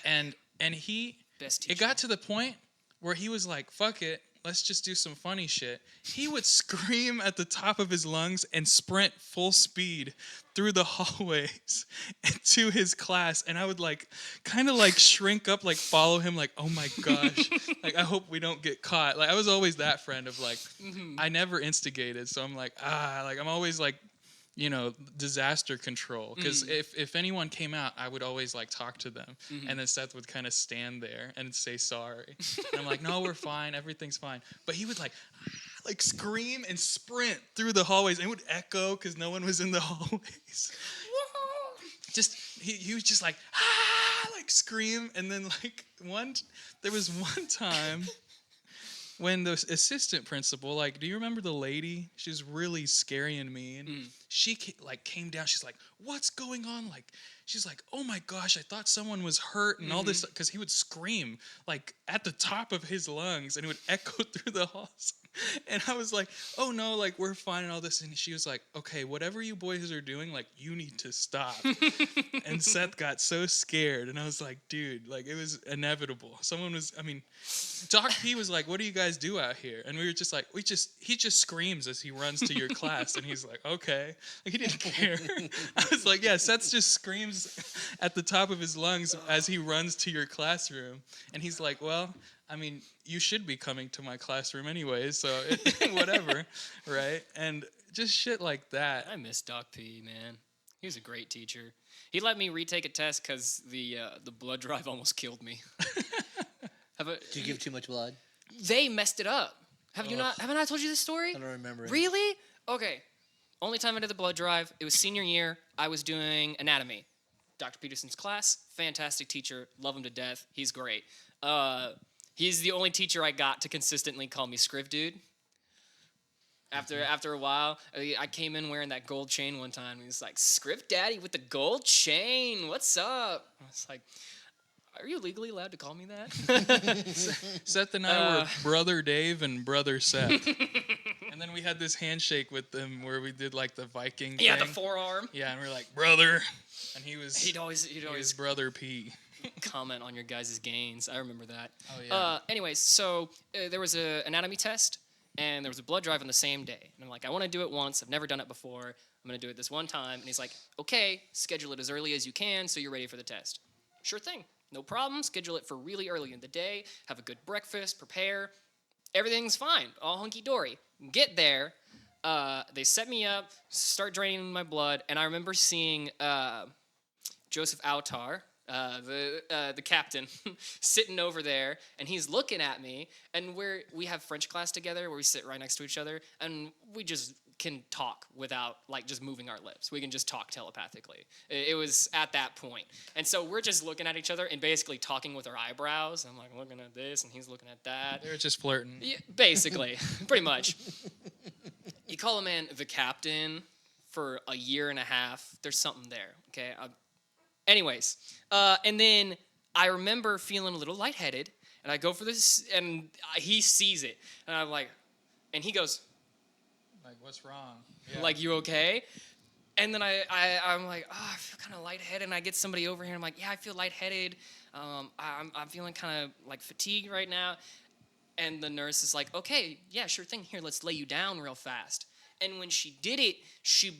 And it got to the point where he was like, fuck it, let's just do some funny shit. He would scream at the top of his lungs and sprint full speed through the hallways to his class. And I would like kind of like shrink up, like follow him, like, oh my gosh, like I hope we don't get caught. Like I was always that friend of like, I never instigated. So I'm like, like I'm always like, you know, disaster control. Because if anyone came out, I would always like talk to them. And then Seth would kind of stand there and say sorry. And I'm like, no, we're fine. Everything's fine. But he would like scream and sprint through the hallways. And it would echo because no one was in the hallways. He was just like, like scream. And then like there was one time when the assistant principal, like, do you remember the lady? She was really scary and mean. She came down. She's like, what's going on? Like, she's like, oh my gosh, I thought someone was hurt and all this. Because he would scream, like, at the top of his lungs. And it would echo through the halls. And I was like, oh no, like, we're fine and all this. And she was like, okay, whatever you boys are doing, like, you need to stop. And Seth got so scared. And I was like, dude, like, it was inevitable. Doc P was like, what do you guys do out here? And we were just like, he just screams as he runs to your class. And he's like, okay. Like, he didn't care. I was like, yeah, Seth just screams at the top of his lungs as he runs to your classroom. And he's like, well, I mean, you should be coming to my classroom anyways, so whatever, right? And just shit like that. I miss Doc P, man. He was a great teacher. He let me retake a test because the blood drive almost killed me. Did you give too much blood? They messed it up. Haven't I told you this story? I don't remember it. Really? Okay. Only time I did the blood drive, it was senior year. I was doing anatomy. Dr. Peterson's class, fantastic teacher. Love him to death. He's great. He's the only teacher I got to consistently call me Scriv Dude. After a while, I came in wearing that gold chain one time. He was like, Scriv Daddy with the gold chain. What's up? I was like, are you legally allowed to call me that? Seth and I were Brother Dave and Brother Seth. And then we had this handshake with them where we did like the Viking thing. The forearm. Yeah, and we were like, brother. And he'd always Brother P. comment on your guys' gains. I remember that. Oh, yeah. Anyways, so there was an anatomy test, and there was a blood drive on the same day. And I'm like, I want to do it once. I've never done it before. I'm going to do it this one time. And he's like, okay, schedule it as early as you can so you're ready for the test. Sure thing. No problem. Schedule it for really early in the day. Have a good breakfast. Prepare. Everything's fine. All hunky-dory. Get there. They set me up, start draining my blood, and I remember seeing Joseph Autar, the captain, sitting over there, and he's looking at me, and we have French class together where we sit right next to each other, and we just can talk without like just moving our lips. We can just talk telepathically. It was at that point. And so we're just looking at each other and basically talking with our eyebrows. I'm like looking at this and he's looking at that. They were just flirting. Yeah, basically, pretty much. You call a man the captain for a year and a half, there's something there, okay? Anyways, and then I remember feeling a little lightheaded, and I go for this, and he sees it, and I'm like, and he goes, like, what's wrong? Yeah. Like, you okay? And then I'm like, oh, I feel kind of lightheaded, and I get somebody over here, and I'm like, yeah, I feel lightheaded. I'm feeling kind of like fatigued right now. And the nurse is like, okay, yeah, sure thing. Here, let's lay you down real fast. And when she did it, she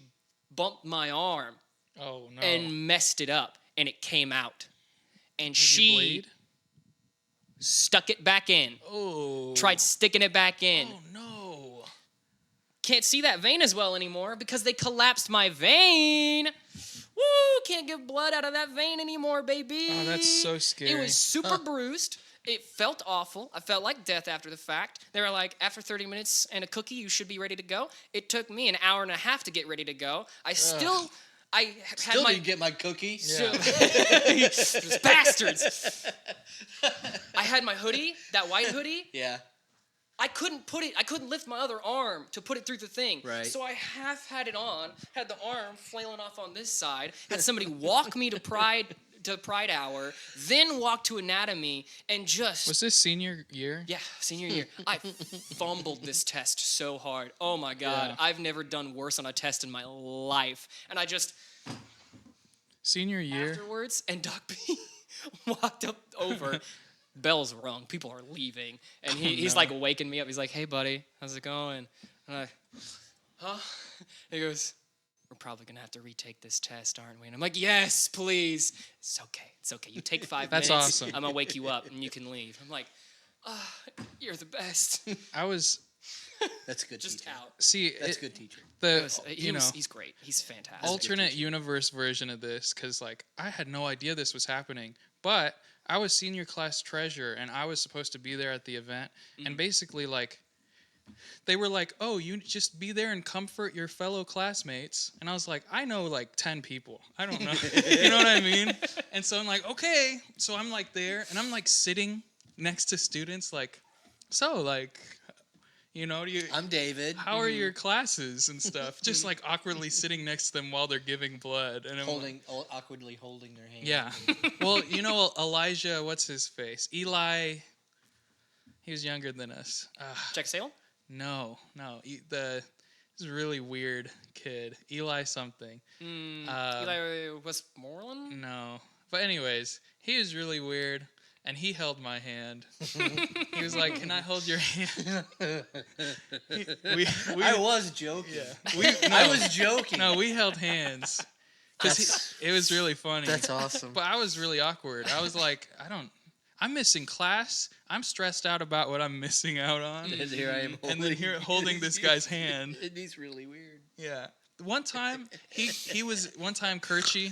bumped my arm. Oh, no. And messed it up, and it came out. And Did you bleed? Stuck it back in. Oh. Tried sticking it back in. Oh, no. Can't see that vein as well anymore because they collapsed my vein. Woo! Can't get blood out of that vein anymore, baby. Oh, that's so scary. It was super bruised. It felt awful. I felt like death after the fact. They were like, after 30 minutes and a cookie, you should be ready to go. It took me an hour and a half to get ready to go. I Still didn't get my cookie. Yeah. Those bastards. I had my hoodie, that white hoodie. Yeah. I couldn't lift my other arm to put it through the thing. Right. So I half had it on, had the arm flailing off on this side, had somebody walk me to Pride Hour, then walk to anatomy, and just... Was this senior year? Yeah, senior year. I fumbled this test so hard. Oh my God. Yeah. I've never done worse on a test in my life. And I just... Senior year? Afterwards, and Doc P walked up over, bell's rung. People are leaving. And he's like waking me up. He's like, hey, buddy, how's it going? And I, huh? He goes, we're probably going to have to retake this test, aren't we? And I'm like, yes, please. It's okay. It's okay. You take 5 That's minutes. awesome. I'm going to wake you up and you can leave. I'm like, you're the best. That's a good Just teacher. out. See, That's a good teacher. He's great. He's fantastic. Alternate universe version of this, because like I had no idea this was happening, but I was senior class treasurer and I was supposed to be there at the event, and basically like they were like, oh, you just be there and comfort your fellow classmates, and I was like, I know like 10 people, I don't know. You know what I mean? And so I'm like, okay, so I'm like there and I'm like sitting next to students like, so like, you know, I'm David. how are your classes and stuff? Just like awkwardly sitting next to them while they're giving blood. And Awkwardly holding their hand. yeah. Well, you know, Elijah, what's his face? Eli, he was younger than us. Jack Sale? No. This is a really weird kid. Eli something. Eli Westmoreland? No. But anyways, he was really weird. And he held my hand. He was like, "Can I hold your hand?" I was joking. Yeah. I was joking. No, we held hands. Because it was really funny. That's awesome. But I was really awkward. I was like, I'm missing class. I'm stressed out about what I'm missing out on. And here I am holding this guy's hand. And he's really weird. Yeah. One time, Kirchie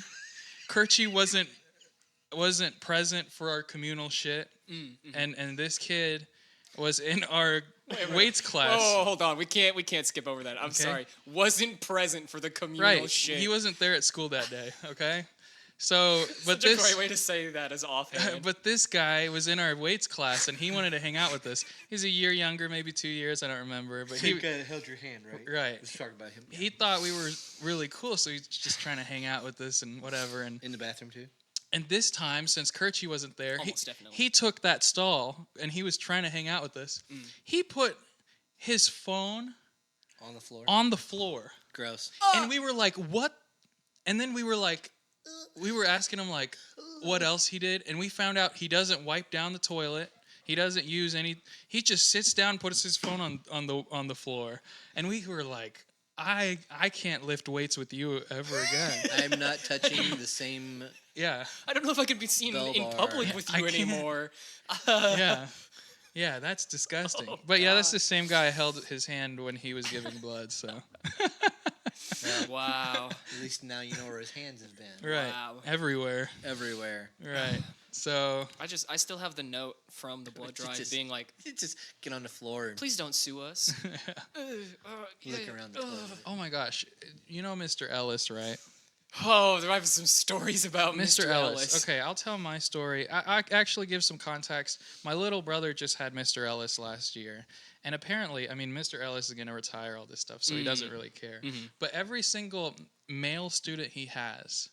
wasn't present for our communal shit, and this kid was in our weights class. Oh, hold on, we can't skip over that. I'm sorry. Wasn't present for the communal shit. He wasn't there at school that day. Okay, so but Such a great way to say that is offhand. But this guy was in our weights class, and he wanted to hang out with us. He's a year younger, maybe 2 years. I don't remember. But he held your hand, right? Right. Let's talk about him. He thought we were really cool, so he's just trying to hang out with us and whatever. And in the bathroom too. And this time, since Kirchie wasn't there, definitely. he took that stall, and he was trying to hang out with us. He put his phone on the floor. Gross. And we were like, what? And then we were asking him like what else he did, and we found out he doesn't wipe down the toilet. He doesn't use any. He just sits down, puts his phone on the floor, and we were like, I can't lift weights with you ever again. I'm not touching the same. Yeah. I don't know if I can be seen in public with you anymore. Yeah, that's disgusting. But yeah, that's the same guy held his hand when he was giving blood, so. Wow. At least now you know where his hands have been. Right. Wow. Everywhere. Right. So. I still have the note from the blood drive being like. Just get on the floor and. Please don't sue us. Look around the toilet. Oh my gosh. You know Mr. Ellis, right? Oh, there are some stories about Mr. Ellis. Okay, I'll tell my story. I actually give some context. My little brother just had Mr. Ellis last year. And apparently, I mean, Mr. Ellis is going to retire all this stuff, so he doesn't really care. But every single male student he has,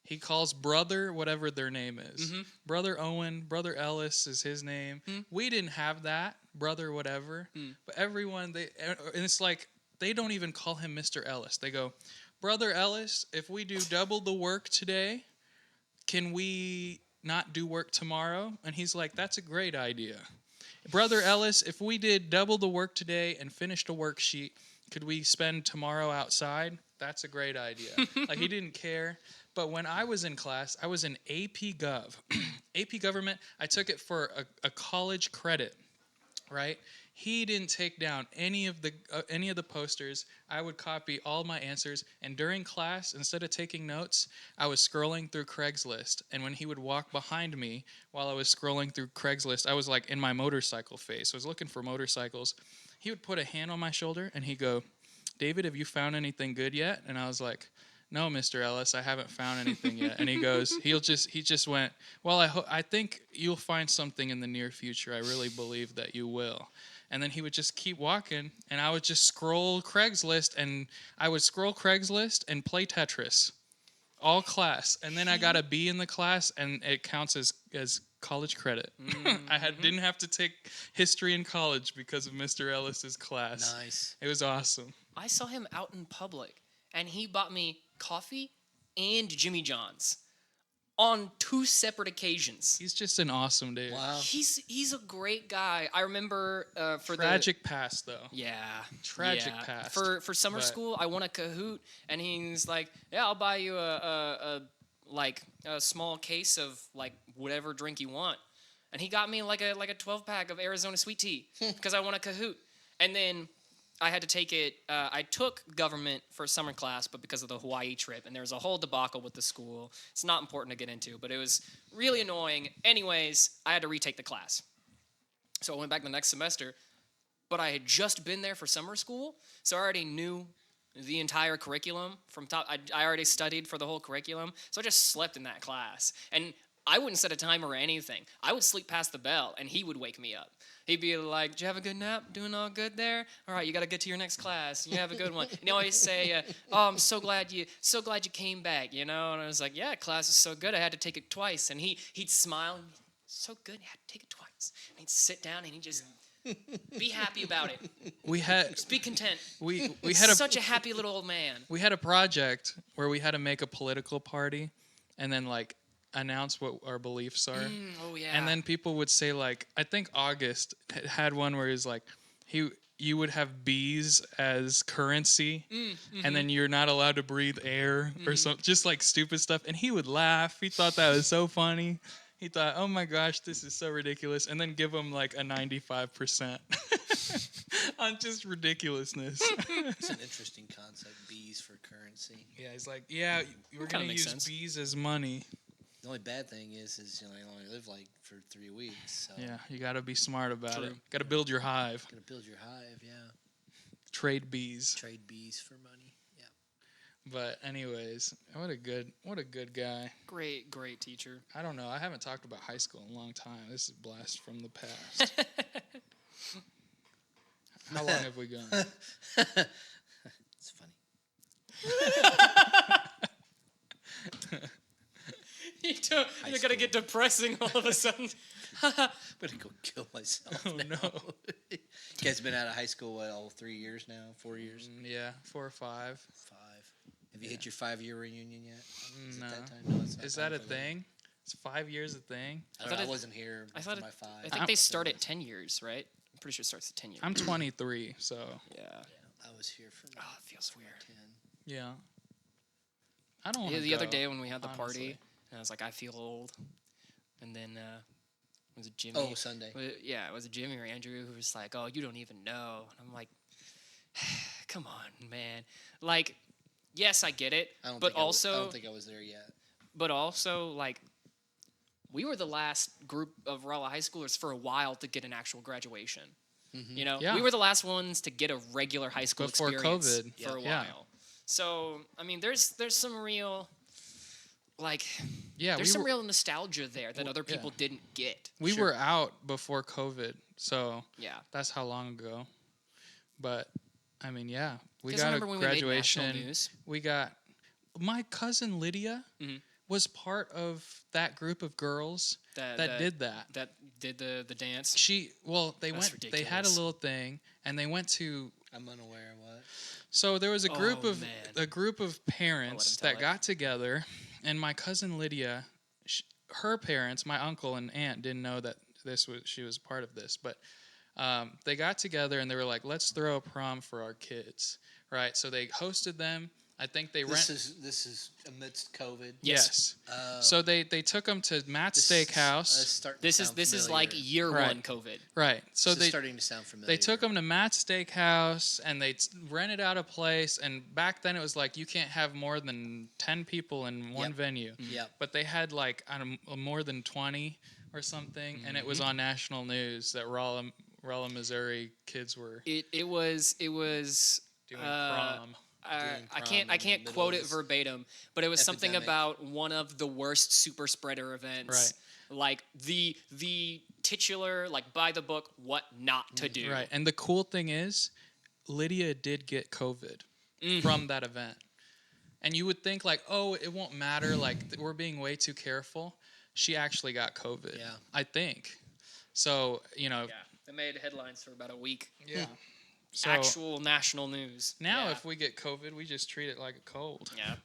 he calls brother whatever their name is. Brother Owen, Brother Ellis is his name. We didn't have that, brother whatever. But everyone, and it's like, they don't even call him Mr. Ellis. They go, Brother Ellis, if we do double the work today, can we not do work tomorrow? And he's like, that's a great idea. Brother Ellis, if we did double the work today and finished a worksheet, could we spend tomorrow outside? That's a great idea. Like, he didn't care. But when I was in class, I was in AP Gov. AP Government, I took it for a college credit, right? He didn't take down any of the posters. I would copy all my answers, and during class, instead of taking notes, I was scrolling through Craigslist. And when he would walk behind me while I was scrolling through Craigslist, I was like in my motorcycle phase. I was looking for motorcycles. He would put a hand on my shoulder and he'd go, David, have you found anything good yet? And I was like, no, Mr. Ellis, I haven't found anything yet. And he goes, he just went, well, I think you'll find something in the near future. I really believe that you will. And then he would just keep walking, and I would just scroll Craigslist, and I would scroll Craigslist and play Tetris, all class. And then I got a B in the class, and it counts as college credit. Didn't have to take history in college because of Mr. Ellis's class. Nice. It was awesome. I saw him out in public, and he bought me coffee and Jimmy John's. on 2 separate occasions. He's just an awesome dude. Wow. He's a great guy. I remember for Tragic past though. Tragic past, For summer but- school, I won a Kahoot, and he's like, "Yeah, I'll buy you a small case of like whatever drink you want," and he got me like a 12-pack of Arizona sweet tea because I won a Kahoot, and then I had to take it. I took government for summer class, but because of the Hawaii trip, and there was a whole debacle with the school. It's not important to get into, but it was really annoying. Anyways, I had to retake the class. So I went back the next semester, but I had just been there for summer school, so I already knew the entire curriculum from top. I already studied for the whole curriculum, so I just slept in that class. And I wouldn't set a timer or anything. I would sleep past the bell, and he would wake me up. He'd be like, "Did you have a good nap? Doing all good there? All right, you got to get to your next class. You have a good one." And he always say, "Oh, I'm so glad you came back." And I was like, "Yeah, class is so good. I had to take it twice." And he'd smile, and "So good, you had to take it twice." And he'd sit down, and he'd just be happy about it. We had Just be content. we had Such a happy little old man. we had a project where we had to make a political party, and then like announce what our beliefs are. Oh yeah. And then people would say like, I think August had one where he's like, you would have bees as currency, and then you're not allowed to breathe air or some just like stupid stuff. And he would laugh. He thought that was so funny. He thought, oh my gosh, this is so ridiculous. And then give him like a 95% on just ridiculousness. It's an interesting concept, bees for currency. Yeah, he's like, yeah, we're Kinda going to makes use sense. bees as money. The only bad thing is you only live like for 3 weeks. So Yeah, you got to be smart about it. True. Got to build your hive. Gotta build your hive, yeah. Trade bees. Trade bees for money. Yeah. But anyways, what a good guy. Great teacher. I don't know. I haven't talked about high school in a long time. This is a blast from the past. How long have we gone? It's funny. You're gonna get depressing all of a sudden. I'm gonna go kill myself. Oh, now. no. You guys been out of high school all 3 years now? 4 years? Yeah, 4 or 5. 5. Have you hit your 5-year reunion yet? Is it No. that time? No, it's not Is time that a for that. thing? Is 5 years a thing? I, thought I it- wasn't here I for thought my it- 5. I think they start at 10 years, right? I'm pretty sure it starts at 10 years. I'm 23, so Yeah. I was here for Oh, it feels weird. 10. yeah. I don't want Yeah, to the other day when we had the honestly. party, and I was like, I feel old. And then was it Jimmy? Oh, Sunday. Yeah, it was Jimmy or Andrew who was like, "Oh, you don't even know." And I'm like, "Come on, man." Like, yes, I get it, I don't but think I also, don't think I was there yet. like, we were the last group of Rolla high schoolers for a while to get an actual graduation. You know, Yeah. we were the last ones to get a regular high school Before experience COVID. for a Yeah. while. So, I mean, there's some real, like, Yeah, there's we some were, real nostalgia there that other people didn't get. we were out before COVID, so Yeah. that's how long ago. But I mean, yeah, we Because got a remember when we made national graduation. news? We got my cousin Lydia Mhm. was part of that group of girls that did that. That did the dance. They That's went. They had a ridiculous. little thing, and they went to. I'm unaware of what. So there was a group Oh, of man. parents tell that it. got together, and my cousin Lydia, her parents, my uncle and aunt, didn't know that she was part of this, but they got together and they were like, "Let's throw a prom for our kids," right? So they hosted them. I think they This is amidst COVID. Yes. Oh. So they took them to Matt's This Steakhouse. This is like year Right. one COVID. Right. So This is they starting to sound familiar. They took them to Matt's Steakhouse, and they rented out a place. And back then, it was like you can't have more than 10 people in one Yep. venue. Yep. But they had like more than 20 or something, and it was on national news that Rolla, Missouri kids were It was doing prom. Doing I prom can't in the middle quote of it this verbatim, but it was something epidemic. about one of the worst super spreader events. Right. Like the titular, like by the book, what not to do. Right. And the cool thing is, Lydia did get COVID from that event. And you would think like, oh, it won't matter. Like we're being way too careful. She actually got COVID. Yeah. I think. So, Yeah, they made headlines for about a week. Yeah. So Actual national news. now Yeah. if we get COVID, we just treat it like a cold. Yeah.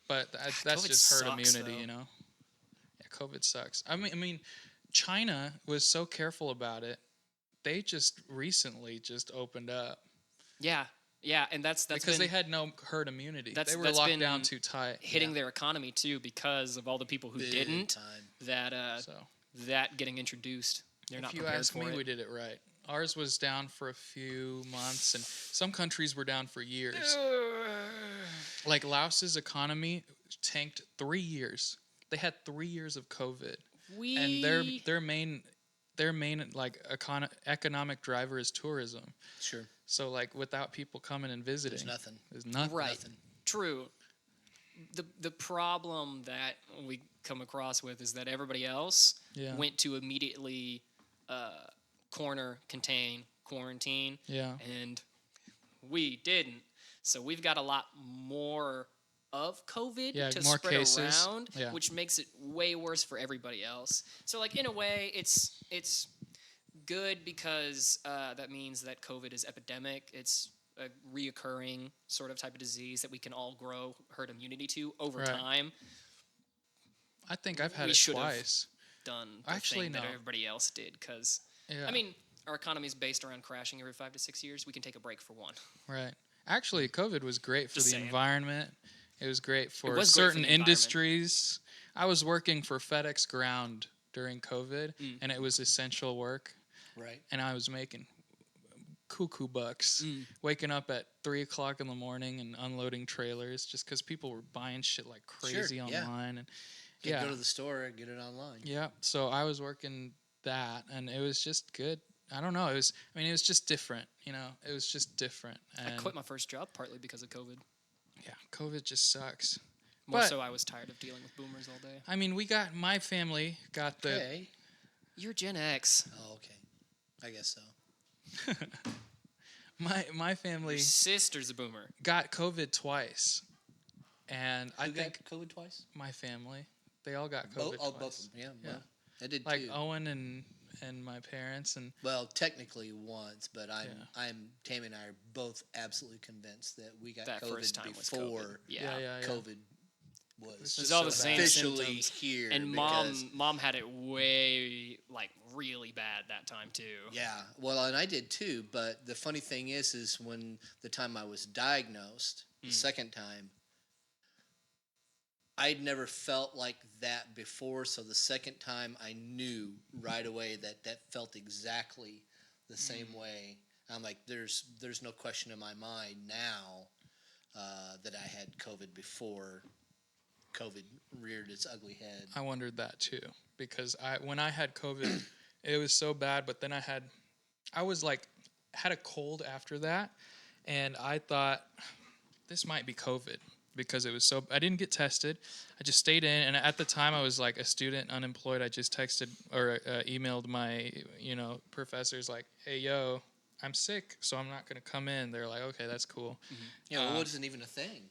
But that's COVID just herd sucks, immunity, though. you know. COVID sucks. I mean, China was so careful about it. They just recently just opened up Yeah, yeah, and that's because been they had no herd immunity. that's They were that's locked been down too tight. hitting their economy too because of all the people who Big didn't. time. That So that getting introduced, they're if not you prepared ask for me, it. we did it right. Ours was down for a few months, and some countries were down for years. Like Laos's economy tanked 3 years. They had 3 years of COVID, and their main like economic driver is tourism. Sure. So like without people coming and visiting, There's nothing. There's nothing. Right. Nothing. True. The problem that we come across with is that everybody else Yeah. went to immediately corner, contain, quarantine, Yeah. and we didn't. So we've got a lot more of COVID Yeah, to more spread cases. around, Yeah. which makes it way worse for everybody else. So like in a way, it's good because that means that COVID is epidemic. It's a reoccurring sort of type of disease that we can all grow herd immunity to over Right. time. I think I've had We it should've twice. Done the Actually, thing that no. everybody else did because Yeah. I mean our economy is based around crashing every 5 to 6 years. We can take a break for one. Right. Actually, COVID was great for Just the saying. environment. It was great for was great for certain the environment. industries. I was working for FedEx Ground during COVID, and it was essential work, Right. and I was making cuckoo bucks, waking up at 3 o'clock in the morning and unloading trailers just because people were buying shit like crazy Sure, yeah. online. And Go to the store and get it online. yeah, so I was working that, and it was just good. I don't know. It was just different. It was just different. I And quit my first job partly because of COVID. yeah, COVID just sucks. More But- so I was tired of dealing with boomers all day. I mean, my family got the Okay. You're Gen X. Oh, okay. I guess so. my family Your sister's a boomer. got COVID twice, and I Who think got COVID twice? my family they all got Both. COVID Oh, twice. both of them. Yeah. Yeah. Well, I did Like too. Owen and my parents, and Well, technically once, but Yeah. Tammy and I are both absolutely convinced that we got That COVID first time was before COVID. Yeah. COVID was It's It was just all so the same bad. officially symptoms. here. And because- mom had it way really bad that time too. Yeah, well, and I did too. But the funny thing is when the time I was diagnosed, the second time, I'd never felt like that before. So the second time, I knew right away that felt exactly the same way. I'm like, there's no question in my mind now that I had COVID before COVID reared its ugly head. I wondered that too because when I had COVID, it was so bad. But then had a cold after that, and I thought this might be COVID because it was so. I didn't get tested. I just stayed in, and at the time I was like a student, unemployed. I just texted or emailed my professors like, "Hey, yo, I'm sick, so I'm not gonna come in." They're like, "Okay, that's cool." Yeah, well, it wasn't even a thing.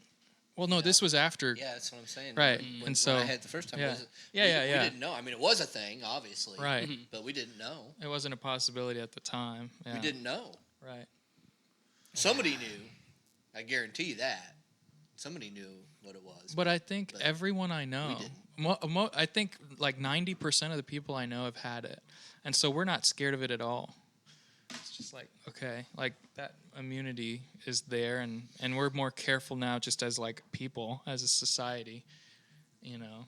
Well, no, this was after. Yeah, that's what I'm saying. Right, When and so- I had it the first time, yeah. it Yeah, we yeah. didn't know. I mean, it was a thing, obviously. Right. But we didn't know. It wasn't a possibility at the time. Yeah. We didn't know. Right. Somebody knew. I guarantee you that. Somebody knew what it was. But I think But everyone I know, I think like 90% of the people I know have had it. And so we're not scared of it at all. It's just like, okay, like that immunity is there, and we're more careful now just as like people, as a society, I don't know.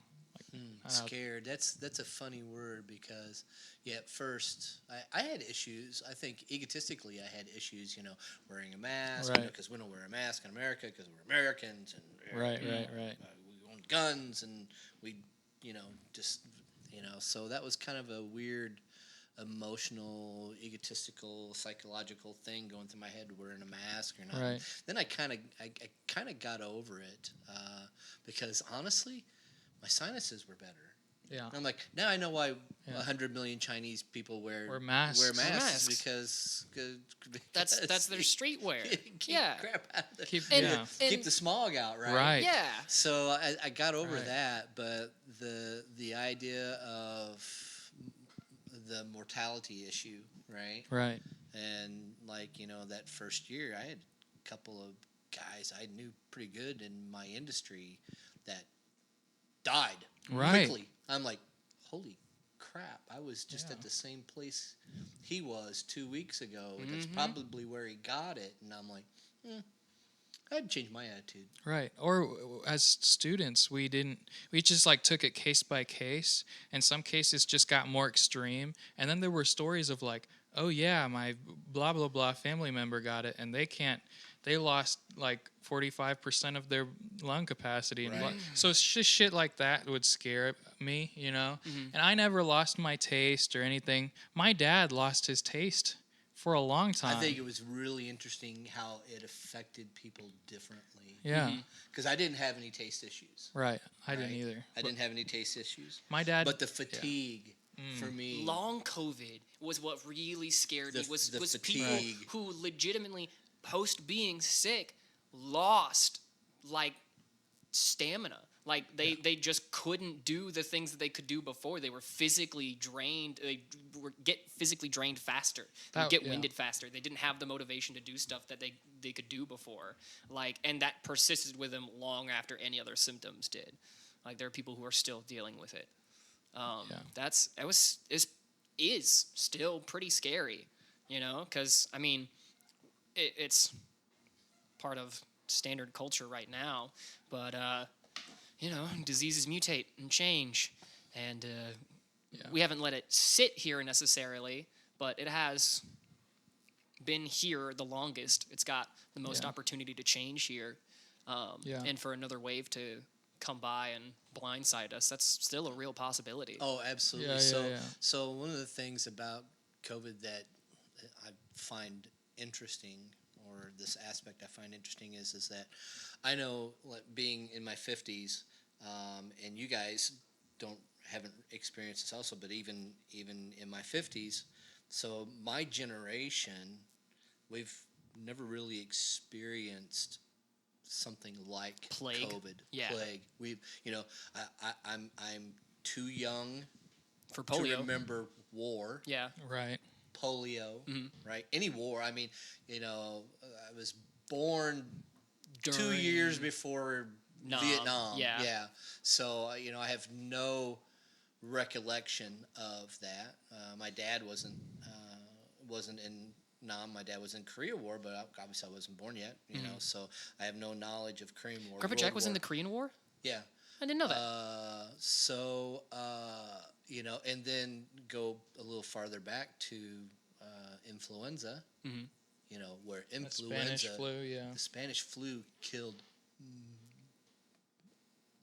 Scared. That's a funny word because, yeah, at first I had issues. I think egotistically I had issues, wearing a mask, Right. because we don't wear a mask in America because we're Americans, and Right. we own guns, and we, so that was kind of a weird emotional, egotistical, psychological thing going through my head, wearing a mask or not. Right. Then I kind of got over it because honestly, my sinuses were better. Yeah. And I'm like, now I know why Yeah. 100 million Chinese people wear masks. masks Masks. because That's their streetwear. keep Yeah. crap out of the, Keep, And- yeah. keep the smog out, right? Right. Yeah. So I got over Right. that, but the idea of the mortality issue, right? Right. And that first year, I had a couple of guys I knew pretty good in my industry that died Right. quickly. I'm like, holy crap, I was just Yeah. at the same place he was 2 weeks ago. That's Mm-hmm. probably where he got it. And I'm like, I'd change my attitude. Right. Or as students, we just like took it case by case, and some cases just got more extreme. And then there were stories of like, oh yeah, my blah blah blah family member got it, and they lost like 45% of their lung capacity. And Right. so it's just shit like that would scare me, you know. Mm-hmm. And I never lost my taste or anything. My dad lost his taste for a long time. I think it was really interesting how it affected people differently. Yeah. Mm-hmm. Because I didn't have any taste issues. Right. I didn't right? either. I didn't have any taste issues. My dad. But the fatigue for me. Long COVID was what really scared me. Was the people fatigue. who legitimately, post being sick, lost like stamina. Like they just couldn't do the things that they could do before. They were physically drained. They get physically drained faster. They That- get yeah. winded faster. They didn't have the motivation to do stuff that they could do before. Like, and that persisted with them long after any other symptoms did. Like, there are people who are still dealing with it. Is still pretty scary, you know, because I mean, it's part of standard culture right now, but you know, diseases mutate and change, and we haven't let it sit here necessarily, but it has been here the longest. It's got the most Yeah. opportunity to change here, and for another wave to come by and blindside us, that's still a real possibility. Oh, absolutely. Yeah. So one of the things about COVID that I find interesting, or this aspect I find interesting, is that I know, like, being in my 50s, and you guys haven't experienced this also, but even in my 50s, so my generation, we've never really experienced something like Plague. COVID. Yeah. Plague. We've, I'm too young For to polio, remember war, yeah, Right. polio, Mhm. right? Any war. I mean, I was born 2 During years before Nam, Vietnam. yeah. So, I have no recollection of that. My dad wasn't in Nam. My dad was in Korea War, but obviously I wasn't born yet. So I have no knowledge of Korean War. Grandpa World Jack was in War. the Korean War. Yeah. I didn't know that. And then go a little farther back to influenza. Mhm. Where The influenza, Spanish flu, yeah. the Spanish flu killed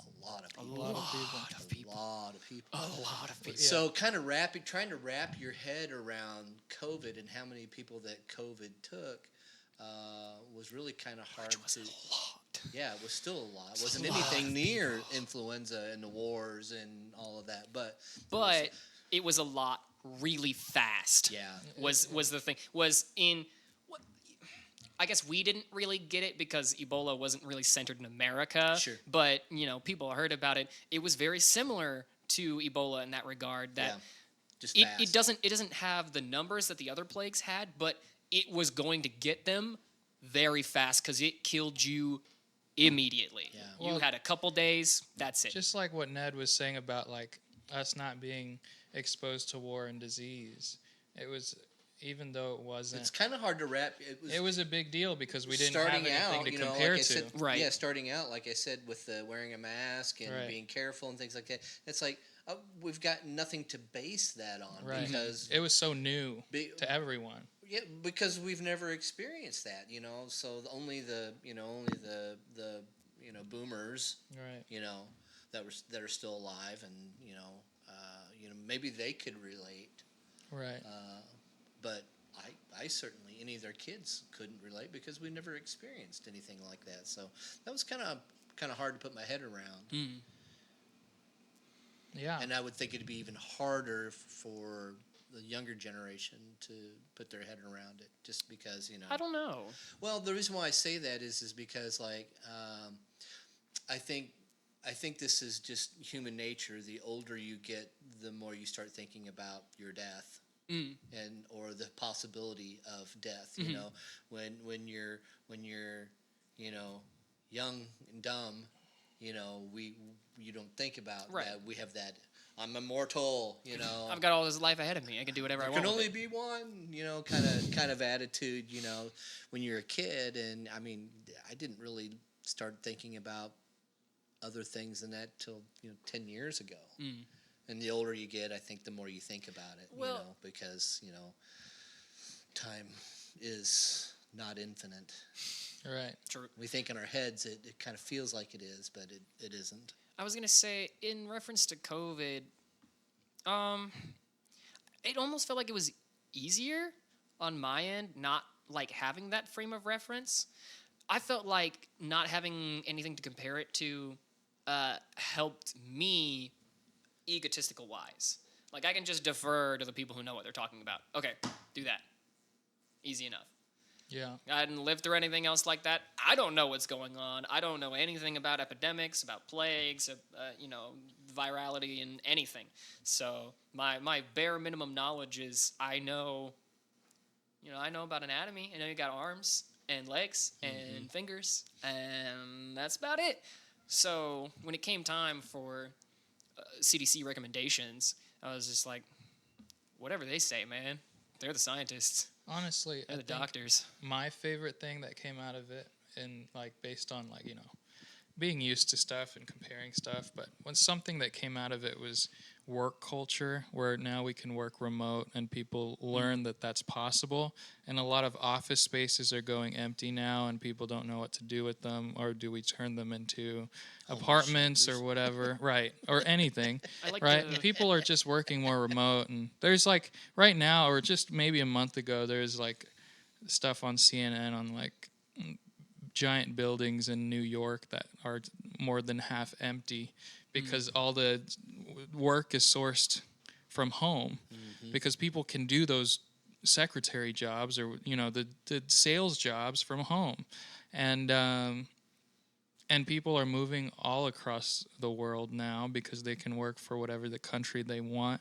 a lot of people. A lot of people. A lot of people. A lot of people. So kind of trying to wrap your head around COVID and how many people that COVID took was really kind of hard Which was to. a lot. Yeah, it was still a lot. It a wasn't lot anything of near influenza and the wars and all of that, but It was a lot really fast. yeah, Was the thing. I guess we didn't really get it because Ebola wasn't really centered in America. Sure. But, people heard about it. It was very similar to Ebola in that regard, that yeah, just it fast. doesn't have the numbers that the other plagues had, but it was going to get them very fast because it killed you immediately. Yeah. You Well, had a couple days, that's it. Just like what Ned was saying about like us not being exposed to war and disease. It was, even though it wasn't, It's kind of hard to wrap. it was a big deal because we didn't have starting anything out, to like compare I to. said, Right. Yeah, starting out, like I said, with wearing a mask and Right. being careful and things like that. It's like we've got nothing to base that on Right. because It was so new be- to everyone. yeah, because we've never experienced that, So only the boomers, Right. that are still alive, and maybe they could relate, Right. but I certainly, any of their kids couldn't relate because we never experienced anything like that. So that was kind of hard to put my head around, Yeah. and I would think it'd be even harder for the younger generation to put their head around it, just because I don't know. Well, the reason why I say that is because, like, I think this is just human nature. The older you get, the more you start thinking about your death or the possibility of death. When you're young and dumb, you don't think about Right. that. We have that I'm immortal, you know. I've got all this life ahead of me. I can do whatever I There want. can with only it. be one, you know, kind of attitude, you know, when you're a kid. And I mean, I didn't really start thinking about other things than that till 10 years ago. Mm. And the older you get, I think the more you think about it, Well- you know, because time is not infinite. Right. True. We think in our heads it kind of feels like it is, but it isn't. I was gonna say, in reference to COVID, it almost felt like it was easier on my end, not like having that frame of reference. I felt like not having anything to compare it to helped me egotistical wise. Like, I can just defer to the people who know what they're talking about. Okay, do that. Easy enough. Yeah. I hadn't lived through anything else like that. I don't know what's going on. I don't know anything about epidemics, about plagues, virality, and anything. So my bare minimum knowledge is I know about anatomy. I know you got arms and legs and fingers, and that's about it. So when it came time for CDC recommendations, I was just like, whatever they say, man. They're the scientists. Honestly, They're I the think doctors. my favorite thing that came out of it, and like based on like being used to stuff and comparing stuff, but when something that came out of it was work culture, where now we can work remote and people learn that that's possible, and a lot of office spaces are going empty now and people don't know what to do with them, or do we turn them into apartments or whatever, right, or anything. I like Right, the- and people are just working more remote, and there's like right now, or just maybe a month ago, there's like stuff on CNN on like giant buildings in New York that are more than half empty because all the work is sourced from home, because people can do those secretary jobs or the sales jobs from home, and people are moving all across the world now because they can work for whatever the country they want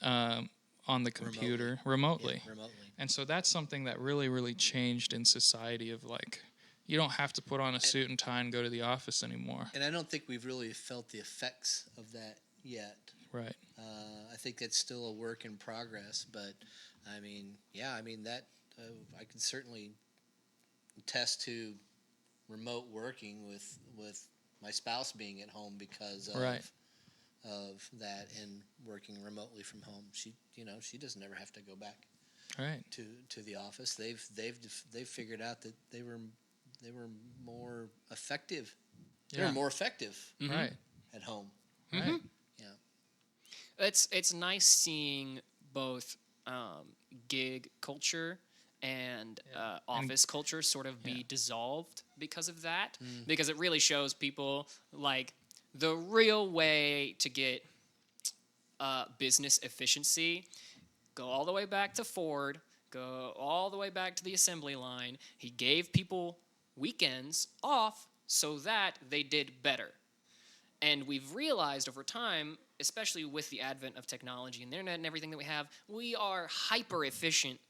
on the computer remotely. Yeah, remotely. And so that's something that really, really changed in society, of like, you don't have to put on a suit and tie and go to the office anymore. And I don't think we've really felt the effects of that yet. Right. I think that's still a work in progress, but I mean, that I can certainly attest to remote working with my spouse being at home because of Right. of that, and working remotely from home. She doesn't ever have to go back Right. to the office. They've figured out that they were more effective. They Yeah. were more effective Right. at home. Right. Yeah. It's nice seeing both gig culture and office culture sort of be dissolved because of that, because it really shows people like the real way to get business efficiency. Go all the way back to Ford, go all the way back to the assembly line. He gave people weekends off so that they did better. And we've realized over time, especially with the advent of technology and the internet and everything that we have, we are hyper efficient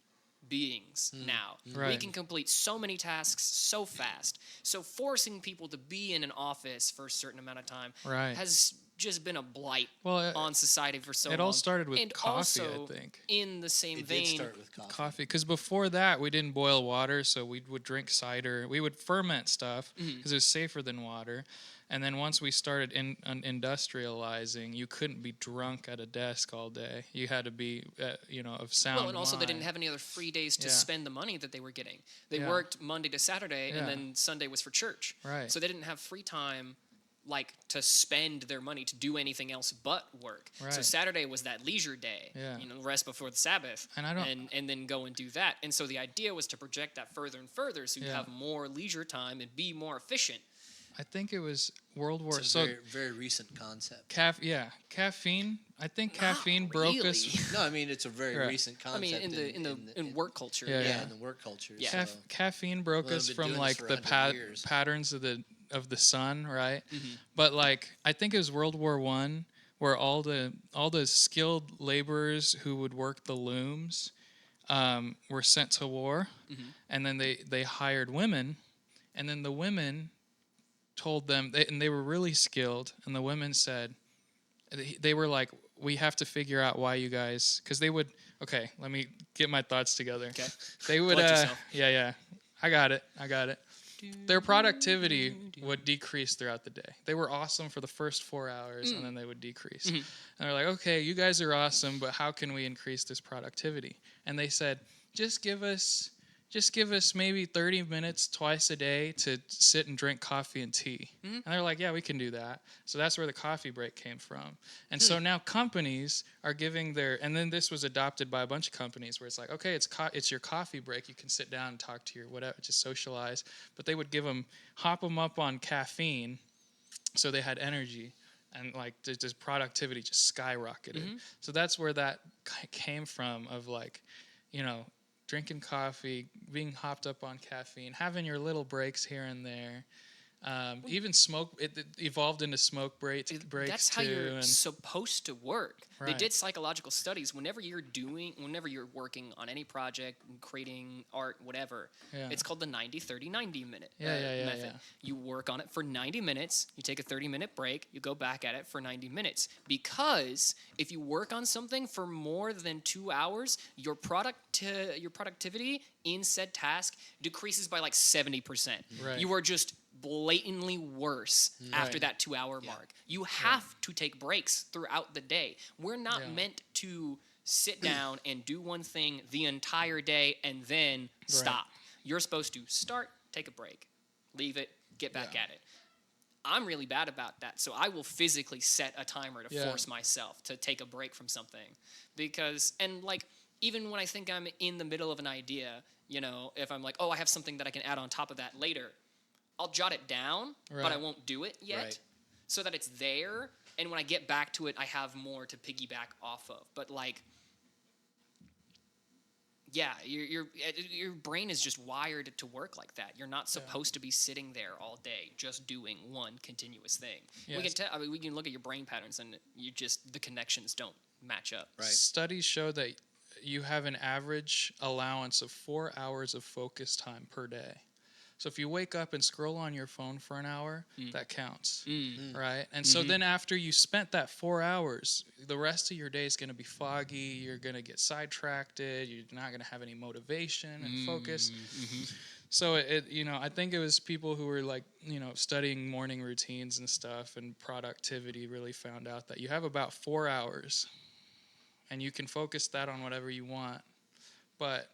beings now. We Right. can complete so many tasks so fast. So forcing people to be in an office for a certain amount of time Right. has just been a blight Well, on society for so long. it all started with and coffee, I also, think. in the same It vein, did start with coffee. Because before that we didn't boil water, so we would drink cider. We would ferment stuff because it was safer than water. And then once we started industrializing, you couldn't be drunk at a desk all day. You had to be, of sound well, and also they mind. didn't have any other free days to Yeah. spend the money that they were getting. They Yeah. worked Monday to Saturday, Yeah. and then Sunday was for church. Right. So they didn't have free time, like, to spend their money to do anything else but work. So Right. Saturday was that leisure day. Yeah. Rest before the Sabbath. And I don't- and then go and do that. And so the idea was to project that further and further, so you Yeah. have more leisure time and be more efficient. I think it was World War. It's a So very, very recent concept. caffeine. I think Not caffeine broke us. really. No, I mean it's a very Right. recent I concept. mean, in work culture. Yeah, yeah, in the work culture. Yeah. So. Caffeine broke Well, us they've been from doing like this the for 100 years. patterns of the sun, right? Mm-hmm. But like I think it was World War I, where all the skilled laborers who would work the looms were sent to war, Mm-hmm. and then they hired women, and then the women told them, and they were really skilled, and the women said, they were like, we have to figure out why you guys, because they would. Okay, let me get my thoughts together. Okay. They would. Collect yourself. Yeah. I got it. Their productivity would decrease throughout the day. They were awesome for the first 4 hours, and then they would decrease. And they're like, okay, you guys are awesome, but how can we increase this productivity? And they said, just give us maybe 30 minutes twice a day to sit and drink coffee and tea. And they're like, yeah, we can do that. So that's where the coffee break came from. And so now companies are giving and then this was adopted by a bunch of companies where it's like, okay, it's your coffee break. You can sit down and talk to your whatever, just socialize. But they would hop them up on caffeine so they had energy. And like just productivity just skyrocketed. So that's where that came from of like, drinking coffee, being hopped up on caffeine, having your little breaks here and there. Even smoke, it evolved into smoke breaks That's too. how you're supposed to work. They Right. did psychological studies. Whenever you're working on any project, creating art, whatever, Yeah. it's called the 90-30-90 minute Yeah. method. You work on it for 90 minutes, you take a 30-minute break, you go back at it for 90 minutes. Because if you work on something for more than 2 hours, your productivity in said task decreases by like 70%. Right. You are just blatantly worse after that 2 hour mark. You have to take breaks throughout the day. We're not meant to sit down and do one thing the entire day and then stop. You're supposed to start, take a break, leave it, get back at it. I'm really bad about that, so I will physically set a timer to force myself to take a break from something. Even when I think I'm in the middle of an idea, if I'm like, oh, I have something that I can add on top of that later, I'll jot it down, but I won't do it yet, so that it's there. And when I get back to it, I have more to piggyback off of. But your brain is just wired to work like that. You're not supposed to be sitting there all day just doing one continuous thing. Yes. We can look at your brain patterns, and the connections don't match up. Right. Studies show that you have an average allowance of 4 hours of focus time per day. So if you wake up and scroll on your phone for an hour, that counts, right? And so then after you spent that 4 hours, the rest of your day is going to be foggy. You're going to get sidetracked. You're not going to have any motivation and focus. So I think it was people who were studying morning routines and stuff and productivity really found out that you have about 4 hours, and you can focus that on whatever you want. But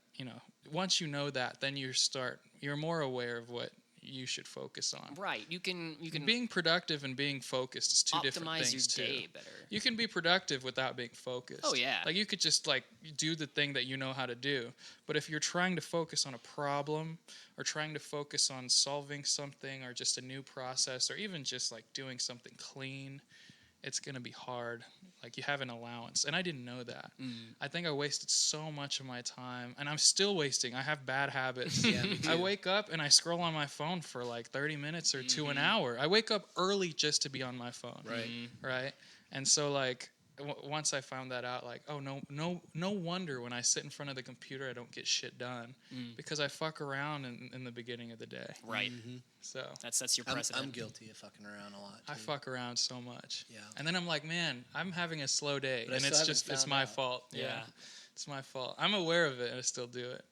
once you know that, then you're more aware of what you should focus on. Right. You can Being productive and being focused is two different optimize things your too. day better. You can be productive without being focused. Oh, yeah. Like you could just do the thing that you know how to do. But if you're trying to focus on a problem or trying to focus on solving something or just a new process or even just doing something clean, it's going to be hard. You have an allowance. And I didn't know that. I think I wasted so much of my time. And I'm still wasting. I have bad habits. Yeah, me too. I wake up and I scroll on my phone for 30 minutes or to an hour. I wake up early just to be on my phone. Right. Right? And so once I found that out, no wonder when I sit in front of the computer I don't get shit done because I fuck around in the beginning of the day. Right. So That's your precedent. I'm guilty of fucking around a lot. I too. fuck around so much. Yeah. And then I'm like, man, I'm having a slow day, But I and still haven't it's found my out. fault. Yeah. It's my fault. I'm aware of it, and I still do it.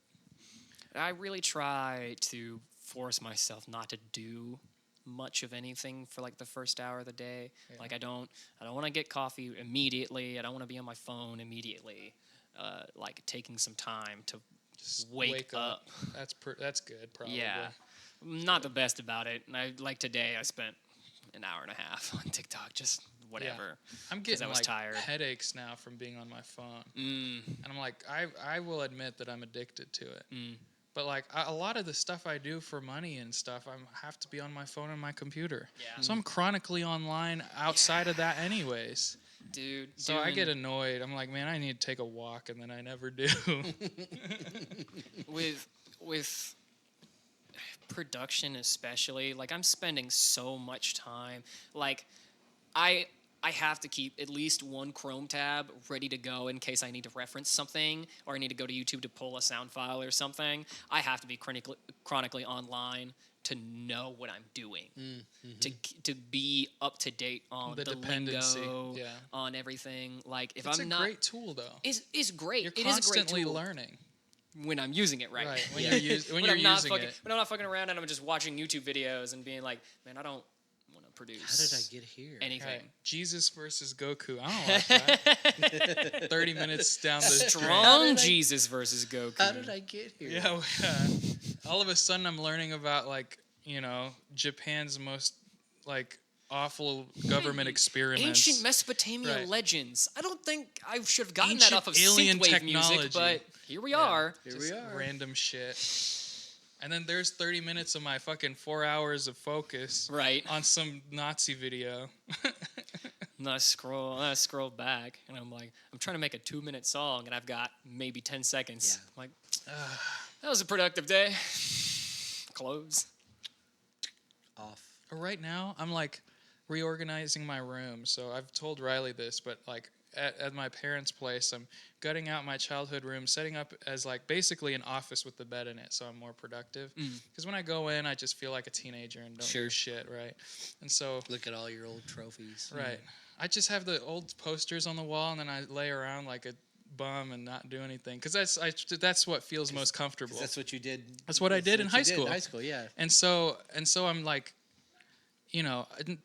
I really try to force myself not to do much of anything for the first hour of the day. Yeah. I don't want to get coffee immediately. I don't want to be on my phone immediately. Taking some time to Just wake up. That's good, probably. Yeah. I'm not the best about it. Today I spent an hour and a half on TikTok, just whatever. I'm 'cause getting I was tired. headaches now from being on my phone, and I'm I will admit that I'm addicted to it. But a lot of the stuff I do for money and stuff, I have to be on my phone and my computer. Yeah. So I'm chronically online outside of that, anyways. Dude. So I get annoyed. I'm like, man, I need to take a walk, and then I never do. with production especially, I'm spending so much time. I have to keep at least one Chrome tab ready to go in case I need to reference something or I need to go to YouTube to pull a sound file or something. I have to be chronically online to know what I'm doing, to be up to date on the dependency, lingo, on everything. Like if it's I'm a not, great tool though. it's great. You're It is a great constantly tool learning. when I'm using it right. When you're I'm not using it. when I'm not fucking around and I'm just watching YouTube videos and being like, man, I don't want to produce. How did I get here? Anything? Right. Jesus versus Goku. I don't like that. 30 minutes down the Strong Jesus versus Goku. How did I get here? Yeah, all of a sudden I'm learning about Japan's most awful government experiments. Ancient Mesopotamia legends. I don't think I should have gotten Ancient that off of alien synthwave technology. music, but here we are. Here Just we are. random shit. And then there's 30 minutes of my fucking 4 hours of focus on some Nazi video. And I scroll back, and I'm like, I'm trying to make a 2-minute song, and I've got maybe 10 seconds. Yeah. I'm like, that was a productive day. Close. Off. Right now, I'm reorganizing my room. So I've told Riley this, but at my parents' place, I'm gutting out my childhood room, setting up as basically an office with the bed in it, so I'm more productive. Because when I go in, I just feel like a teenager and don't do shit, right? And so Look at all your old trophies. right, I just have the old posters on the wall, and then I lay around like a bum and not do anything. Because that's what feels most comfortable. That's what you did. That's what I did in high school. In high school, yeah. And so I'm like,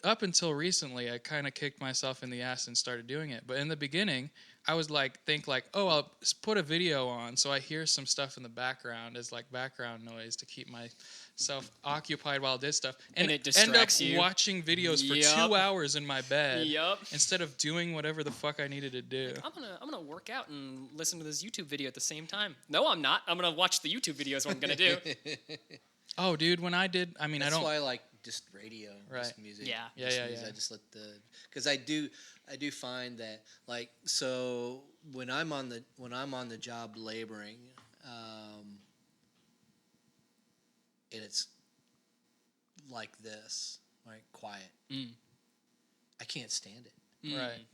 up until recently, I kind of kicked myself in the ass and started doing it. But in the beginning, I was oh, I'll put a video on so I hear some stuff in the background as background noise to keep myself occupied while I did stuff. And it distracts end up you. watching videos for 2 hours in my bed instead of doing whatever the fuck I needed to do. I'm gonna work out and listen to this YouTube video at the same time. No, I'm not. I'm gonna watch the YouTube videos. What I'm gonna do. Oh, dude, when I did, I That's why I like just radio, just music. Yeah. I just let because I do find that so when I'm on the job laboring, and it's like this, quiet. I can't stand it. Right.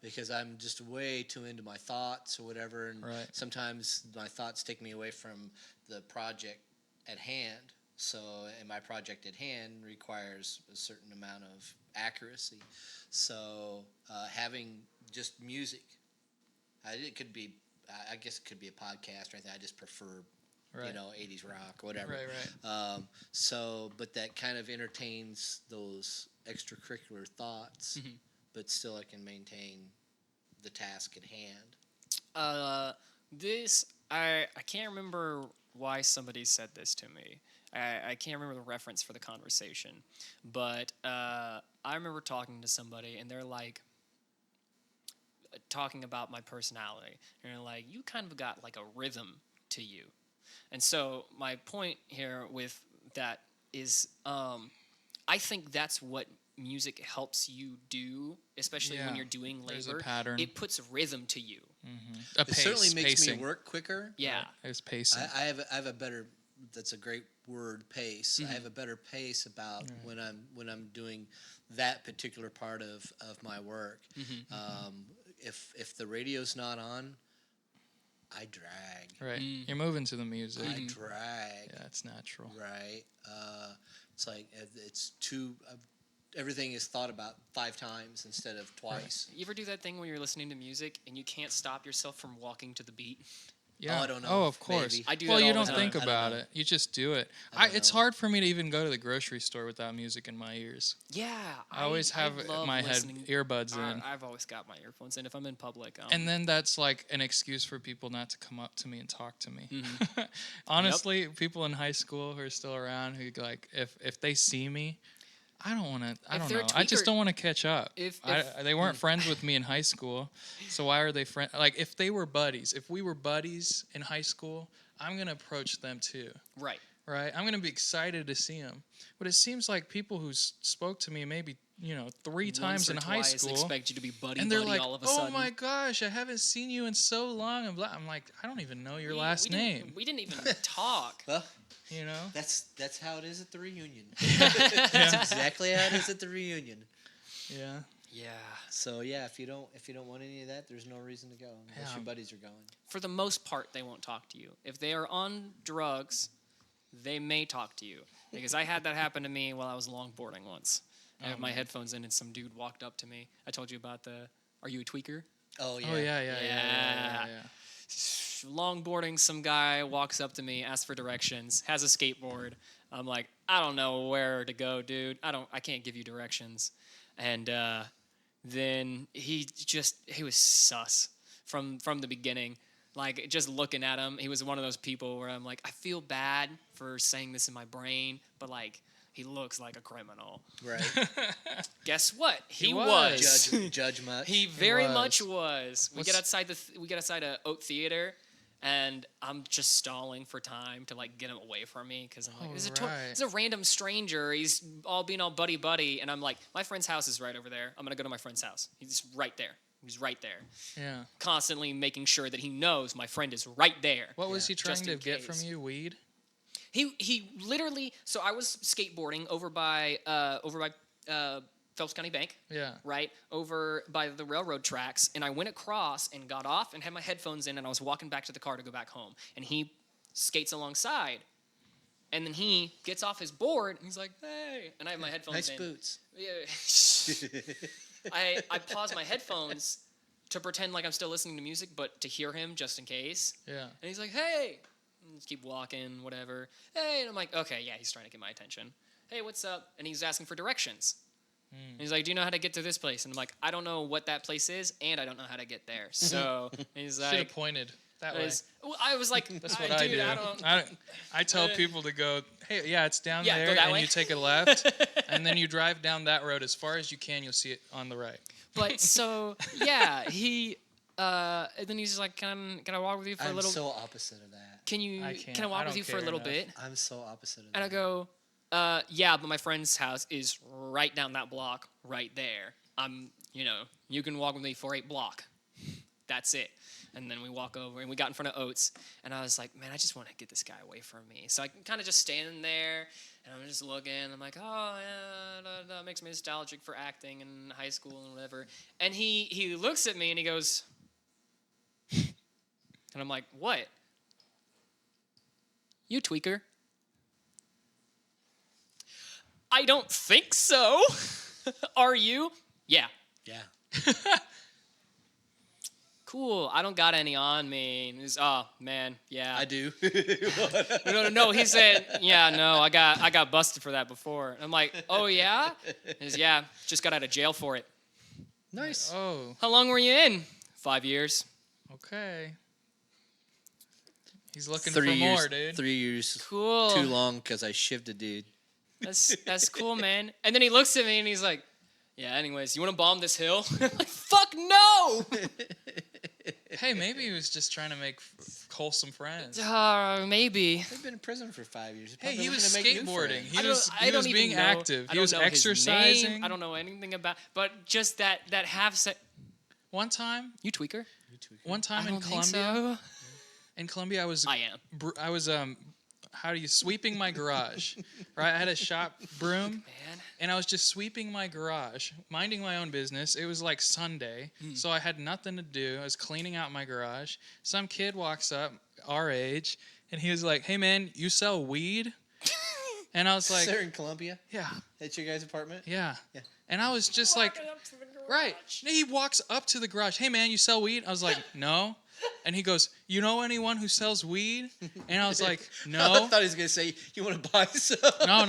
Because I'm just way too into my thoughts or whatever, and sometimes my thoughts take me away from the project at hand. So, and my project at hand requires a certain amount of accuracy. So, having just music, it could be, I guess it could be a podcast or anything. I just prefer, 80s rock, whatever. Right. But that kind of entertains those extracurricular thoughts, but still I can maintain the task at hand. I can't remember why somebody said this to me. I can't remember the reference for the conversation, but I remember talking to somebody, and they're talking about my personality, and they're like, you kind of got a rhythm to you. And so my point here with that is I think that's what music helps you do, especially when you're doing labor. There's a pattern. It puts rhythm to you. A It pace, certainly makes pacing. me work quicker. Yeah. There's pacing. I have a better. That's a great word, pace. I have a better pace about when I'm doing that particular part of my work. If the radio's not on, I drag. Right. You're moving to the music. I drag. Yeah, it's natural. Right. It's it's too. Everything is thought about 5 times instead of twice. You ever do that thing when you're listening to music and you can't stop yourself from walking to the beat? Yeah. Oh, I don't know. Oh, of course. Maybe. I do well, that you all don't the think time. about it. You just do it. It's hard for me to even go to the grocery store without music in my ears. Yeah. I always have love my head listening- earbuds in. I've always got my earphones in if I'm in public. And then that's an excuse for people not to come up to me and talk to me. Honestly, people in high school who are still around who if they see me, I don't want to. I don't know. I just don't want to catch up. They weren't friends with me in high school, so why are they friends? If they were buddies, if we were buddies in high school, I'm gonna approach them too. Right. Right. I'm gonna be excited to see them. But it seems like people who spoke to me maybe 3 times in high school expect you to be buddy and they're buddy like, all of a "Oh sudden. my gosh, I haven't seen you in so long." And blah. I'm like, I don't even know your last name. We didn't even talk. Well, That's how it is at the reunion. That's exactly how it is at the reunion. Yeah. Yeah. So yeah, if you don't want any of that, there's no reason to go unless Yeah. your buddies are going. For the most part, they won't talk to you. If they are on drugs, they may talk to you. Because I had that happen to me while I was longboarding once. I had my headphones in and some dude walked up to me. I told you about are you a tweaker? Oh yeah. Oh yeah. Longboarding, some guy walks up to me, asks for directions, has a skateboard. I'm like, I don't know where to go, dude. I can't give you directions. And then he was sus from the beginning. Like, just looking at him, he was one of those people where I'm like, I feel bad for saying this in my brain, but like, he looks like a criminal. Right. Guess what? He was. was. Judge much. He very was. much was. We What's- get outside a Oak Theater, and I'm just stalling for time to like get him away from me because I'm like, this is a random stranger. He's being all buddy, and I'm like, my friend's house is right over there. I'm gonna go to my friend's house. He's right there. He's right there. Yeah. Constantly making sure that he knows my friend is right there. What was he trying Just to in get case. from you? Weed? He literally. So I was skateboarding over by Phelps County Bank. Yeah. Right over by the railroad tracks, and I went across and got off and had my headphones in, and I was walking back to the car to go back home, and he skates alongside, and then he gets off his board and he's like, hey, and I have my headphones Nice in. boots. Yeah. I pause my headphones to pretend like I'm still listening to music, but to hear him just in case. Yeah. And he's like, hey, and just keep walking, whatever. Hey, and I'm like, okay, yeah, he's trying to get my attention. Hey, what's up? And he's asking for directions. And he's like, do you know how to get to this place? And I'm like, I don't know what that place is, and I don't know how to get there. So he's Should have like, pointed that way. I was like, That's what I dude, do. I tell people to go, hey, yeah, it's down Yeah, there, go that and way. you take a left, and then you drive down that road as far as you can. You'll see it on the right. But so yeah, and then he's just like, can I walk with you for a I'm little? so opposite of that. Can I walk I with you don't for a care little enough. bit? I'm so opposite of And that. I go, yeah, but my friend's house is right down that block, right there. You can walk with me for 8 blocks. That's it. And then we walk over, and we got in front of Oates, and I was like, man, I just want to get this guy away from me. So I kind of just standing there, and I'm just looking. I'm like, oh, yeah, that makes me nostalgic for acting in high school and whatever. And he looks at me, and he goes, and I'm like, what? You tweaker? I don't think so. Are you? Yeah. Yeah. Cool. I don't got any on me. And he's, oh man, yeah. I do. No. He said, yeah, no. I got busted for that before. And I'm like, oh yeah. He's, yeah. Just got out of jail for it. Nice. Oh, How long were you in? 5 years. okay. He's looking 3 for years, more, dude. 3 years. Cool. Too long because I shivved a dude. That's cool, man. And then he looks at me and he's like, yeah. Anyways, you want to bomb this hill? I'm like, fuck no. Hey, maybe he was just trying to make wholesome friends. Maybe. I've been in prison for 5 years. Hey, Probably he was looking to make new skateboarding. friends. He was being active. He was exercising. I don't know anything about, but just that half second. One time, You tweaker? one time I in don't think Colombia, so. I was sweeping my garage. Right, I had a shop broom. Man. And I was just sweeping my garage, minding my own business. It was like Sunday, so I had nothing to do. I was cleaning out my garage. Some kid walks up, our age, and he was like, hey, man, you sell weed? And I was like, They're in Columbia. yeah, At your guys' apartment. yeah. Yeah. And I was just like, right. He walks up to the garage. Hey, man, you sell weed? I was like, no. And he goes, you know anyone who sells weed? And I was like, I no. thought he was gonna say, "You want to buy some?" No.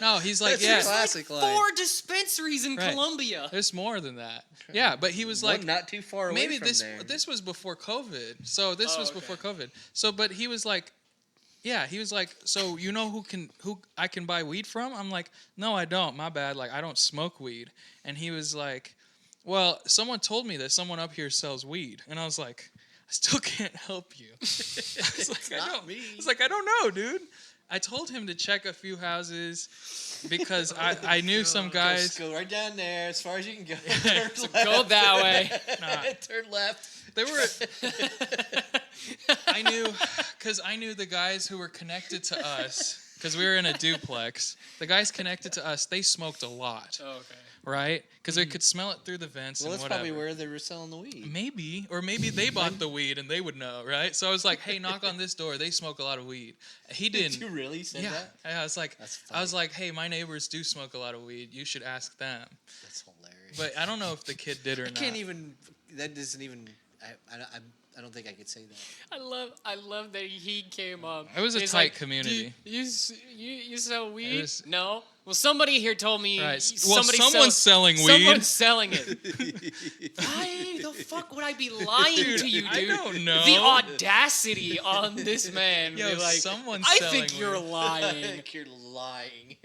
No, he's like, That's yeah. a classic line. 4 dispensaries in Right. Colombia. There's more than that. Yeah, but he was like, One not too far away maybe from there. this was before COVID. So this was okay. before COVID. So but he was like, yeah, he was like, so you know who I can buy weed from? I'm like, no, I don't. My bad. Like I don't smoke weed. And he was like, well, someone told me that someone up here sells weed. And I was like, I still can't help you. I was like, I don't know, dude. I told him to check a few houses because I knew some guys. Go right down there as far as you can go. So go that way. Turn left. There were. I knew the guys who were connected to us. because we were in a duplex. The guys connected to us, they smoked a lot, Oh, okay. right? Because they could smell it through the vents Well, and that's whatever. probably where they were selling the weed. Maybe, or maybe they bought the weed and they would know, right? So I was like, "Hey, knock on this door. They smoke a lot of weed." He didn't. Did you really say Yeah, that? I was like, That's I was funny. like, "Hey, my neighbors do smoke a lot of weed. You should ask them." That's hilarious. But I don't know if the kid did or I not. can't even. That doesn't even. I don't think I could say that. I love that he came up. It was a He's tight like, community. You sell weed? was- No. Well, somebody here told me. Right. Well, someone's selling weed. Someone's selling it. Why the fuck would I be lying to you, dude? I don't know. The audacity on this man. Yo, Be like, someone's I selling think you're weed." I lying. think you're lying.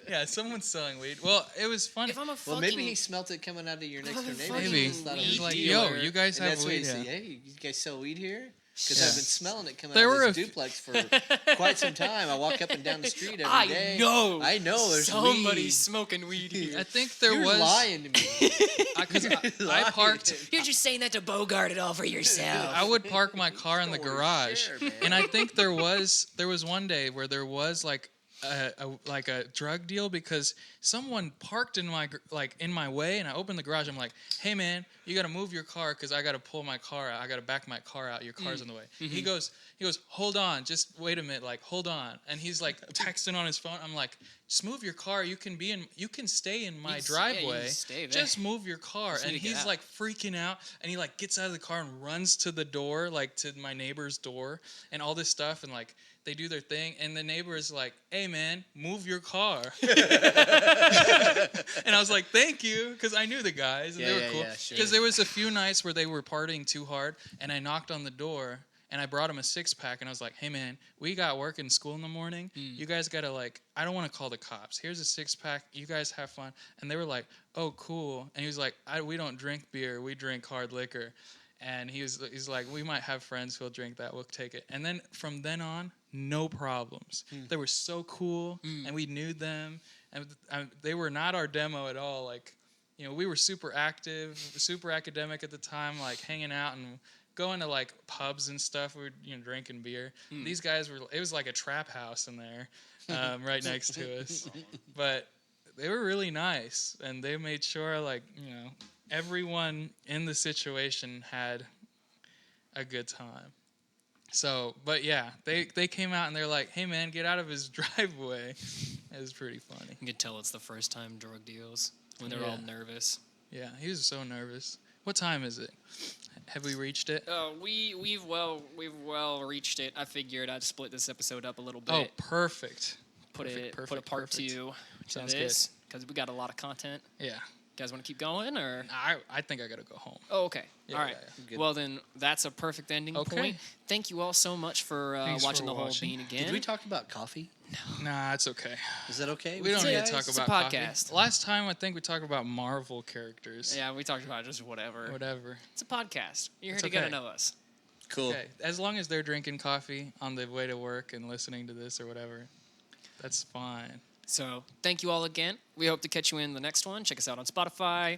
Yeah, someone's selling weed. Well, it was funny. If I'm a Well, fucking maybe he smelt it coming out of your next door neighbor. fucking Maybe. He just thought it He was was like, weed. "Yo, dealer. you guys And have that's what he weed." said. Yeah. Hey, you guys sell weed here? Because Yeah. I've been smelling it coming There out were of a this duplex for quite some time. I walk up and down the street every I day. know. I know. There's somebody's weed. smoking weed here. I think there You're was. lying to me. Because You're I lying. parked. You're just saying that to Bogart it all for yourself. I would park my car in the Oh, garage, sure, man. and I think there was one day where there was like a drug deal because someone parked in my way, and I opened the garage. I'm like, "Hey man, you got to move your car because I got to pull my car out. I got to back my car out. Your car's in the way." He goes, "Hold on, just wait a minute, like hold on." And he's like texting on his phone. I'm like, "Just move your car. You can stay in my You driveway. can stay there. Just move your car." Just And need to get he's out. like freaking out, and he like gets out of the car and runs to the door, like to my neighbor's door, and all this stuff, and like they do their thing, and the neighbor is like, "Hey man, move your car." And I was like, "Thank you," because I knew the guys and Yeah, they were yeah, cool. yeah, sure. Because there was a few nights where they were partying too hard, and I knocked on the door. And I brought him a 6-pack, and I was like, "Hey man, we got work and school in the morning. You guys gotta I don't want to call the cops. Here's a 6-pack. You guys have fun." And they were like, "Oh, cool." And he was like, "We don't drink beer. We drink hard liquor." And he's like, "We might have friends who'll drink that. We'll take it." And then from then on, no problems. They were so cool, and we knew them, and they were not our demo at all. Like, we were super active, super academic at the time, like hanging out and going to like pubs and stuff. We were drinking beer. These guys it was like a trap house in there, right next to us. But they were really nice, and they made sure everyone in the situation had a good time. So, but yeah, they came out and they're like, "Hey man, get out of his driveway." It was pretty funny. You could tell it's the first time drug deals when they're Yeah. all nervous. Yeah, he was so nervous. What time is it? Have we reached it? We've well reached it. I figured I'd split this episode up a little bit. Oh, perfect. put a perfect, part perfect. 2 to Sounds this because we got a lot of content. Yeah. You guys want to keep going or? I think I gotta go home. Oh, okay. Yeah, All right. yeah, Good. Well, then that's a perfect ending Okay. point. Thank you all so much for Thanks watching for the whole watching. bean again. Did we talk about coffee? Nah, it's okay. Is that okay? We don't a- need to talk it's a about podcast. coffee. Last time I think we talked about Marvel characters. Yeah, we talked about just whatever. Whatever. It's a podcast. You're here It's to get to okay. know us. Cool. Okay. As long as they're drinking coffee on the way to work and listening to this or whatever, that's fine. So thank you all again. We hope to catch you in the next one. Check us out on Spotify.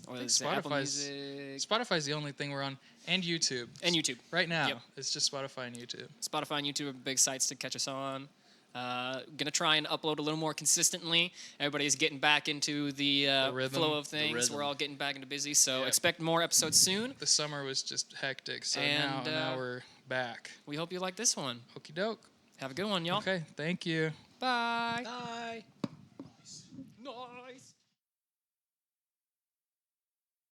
Or think is it Apple Spotify's- Music Spotify's the only thing we're on, and YouTube. and YouTube. Right now, Yep. it's just Spotify and YouTube. Spotify and YouTube are big sites to catch us on. Gonna try and upload a little more consistently. Everybody's getting back into the rhythm. flow of The things. rhythm. We're all getting back into busy, so Yep. expect more episodes soon. The summer was just hectic, so And, now we're back. We hope you like this one. Okie doke. Have a good one, y'all. Okay, thank you. Bye. Bye. No.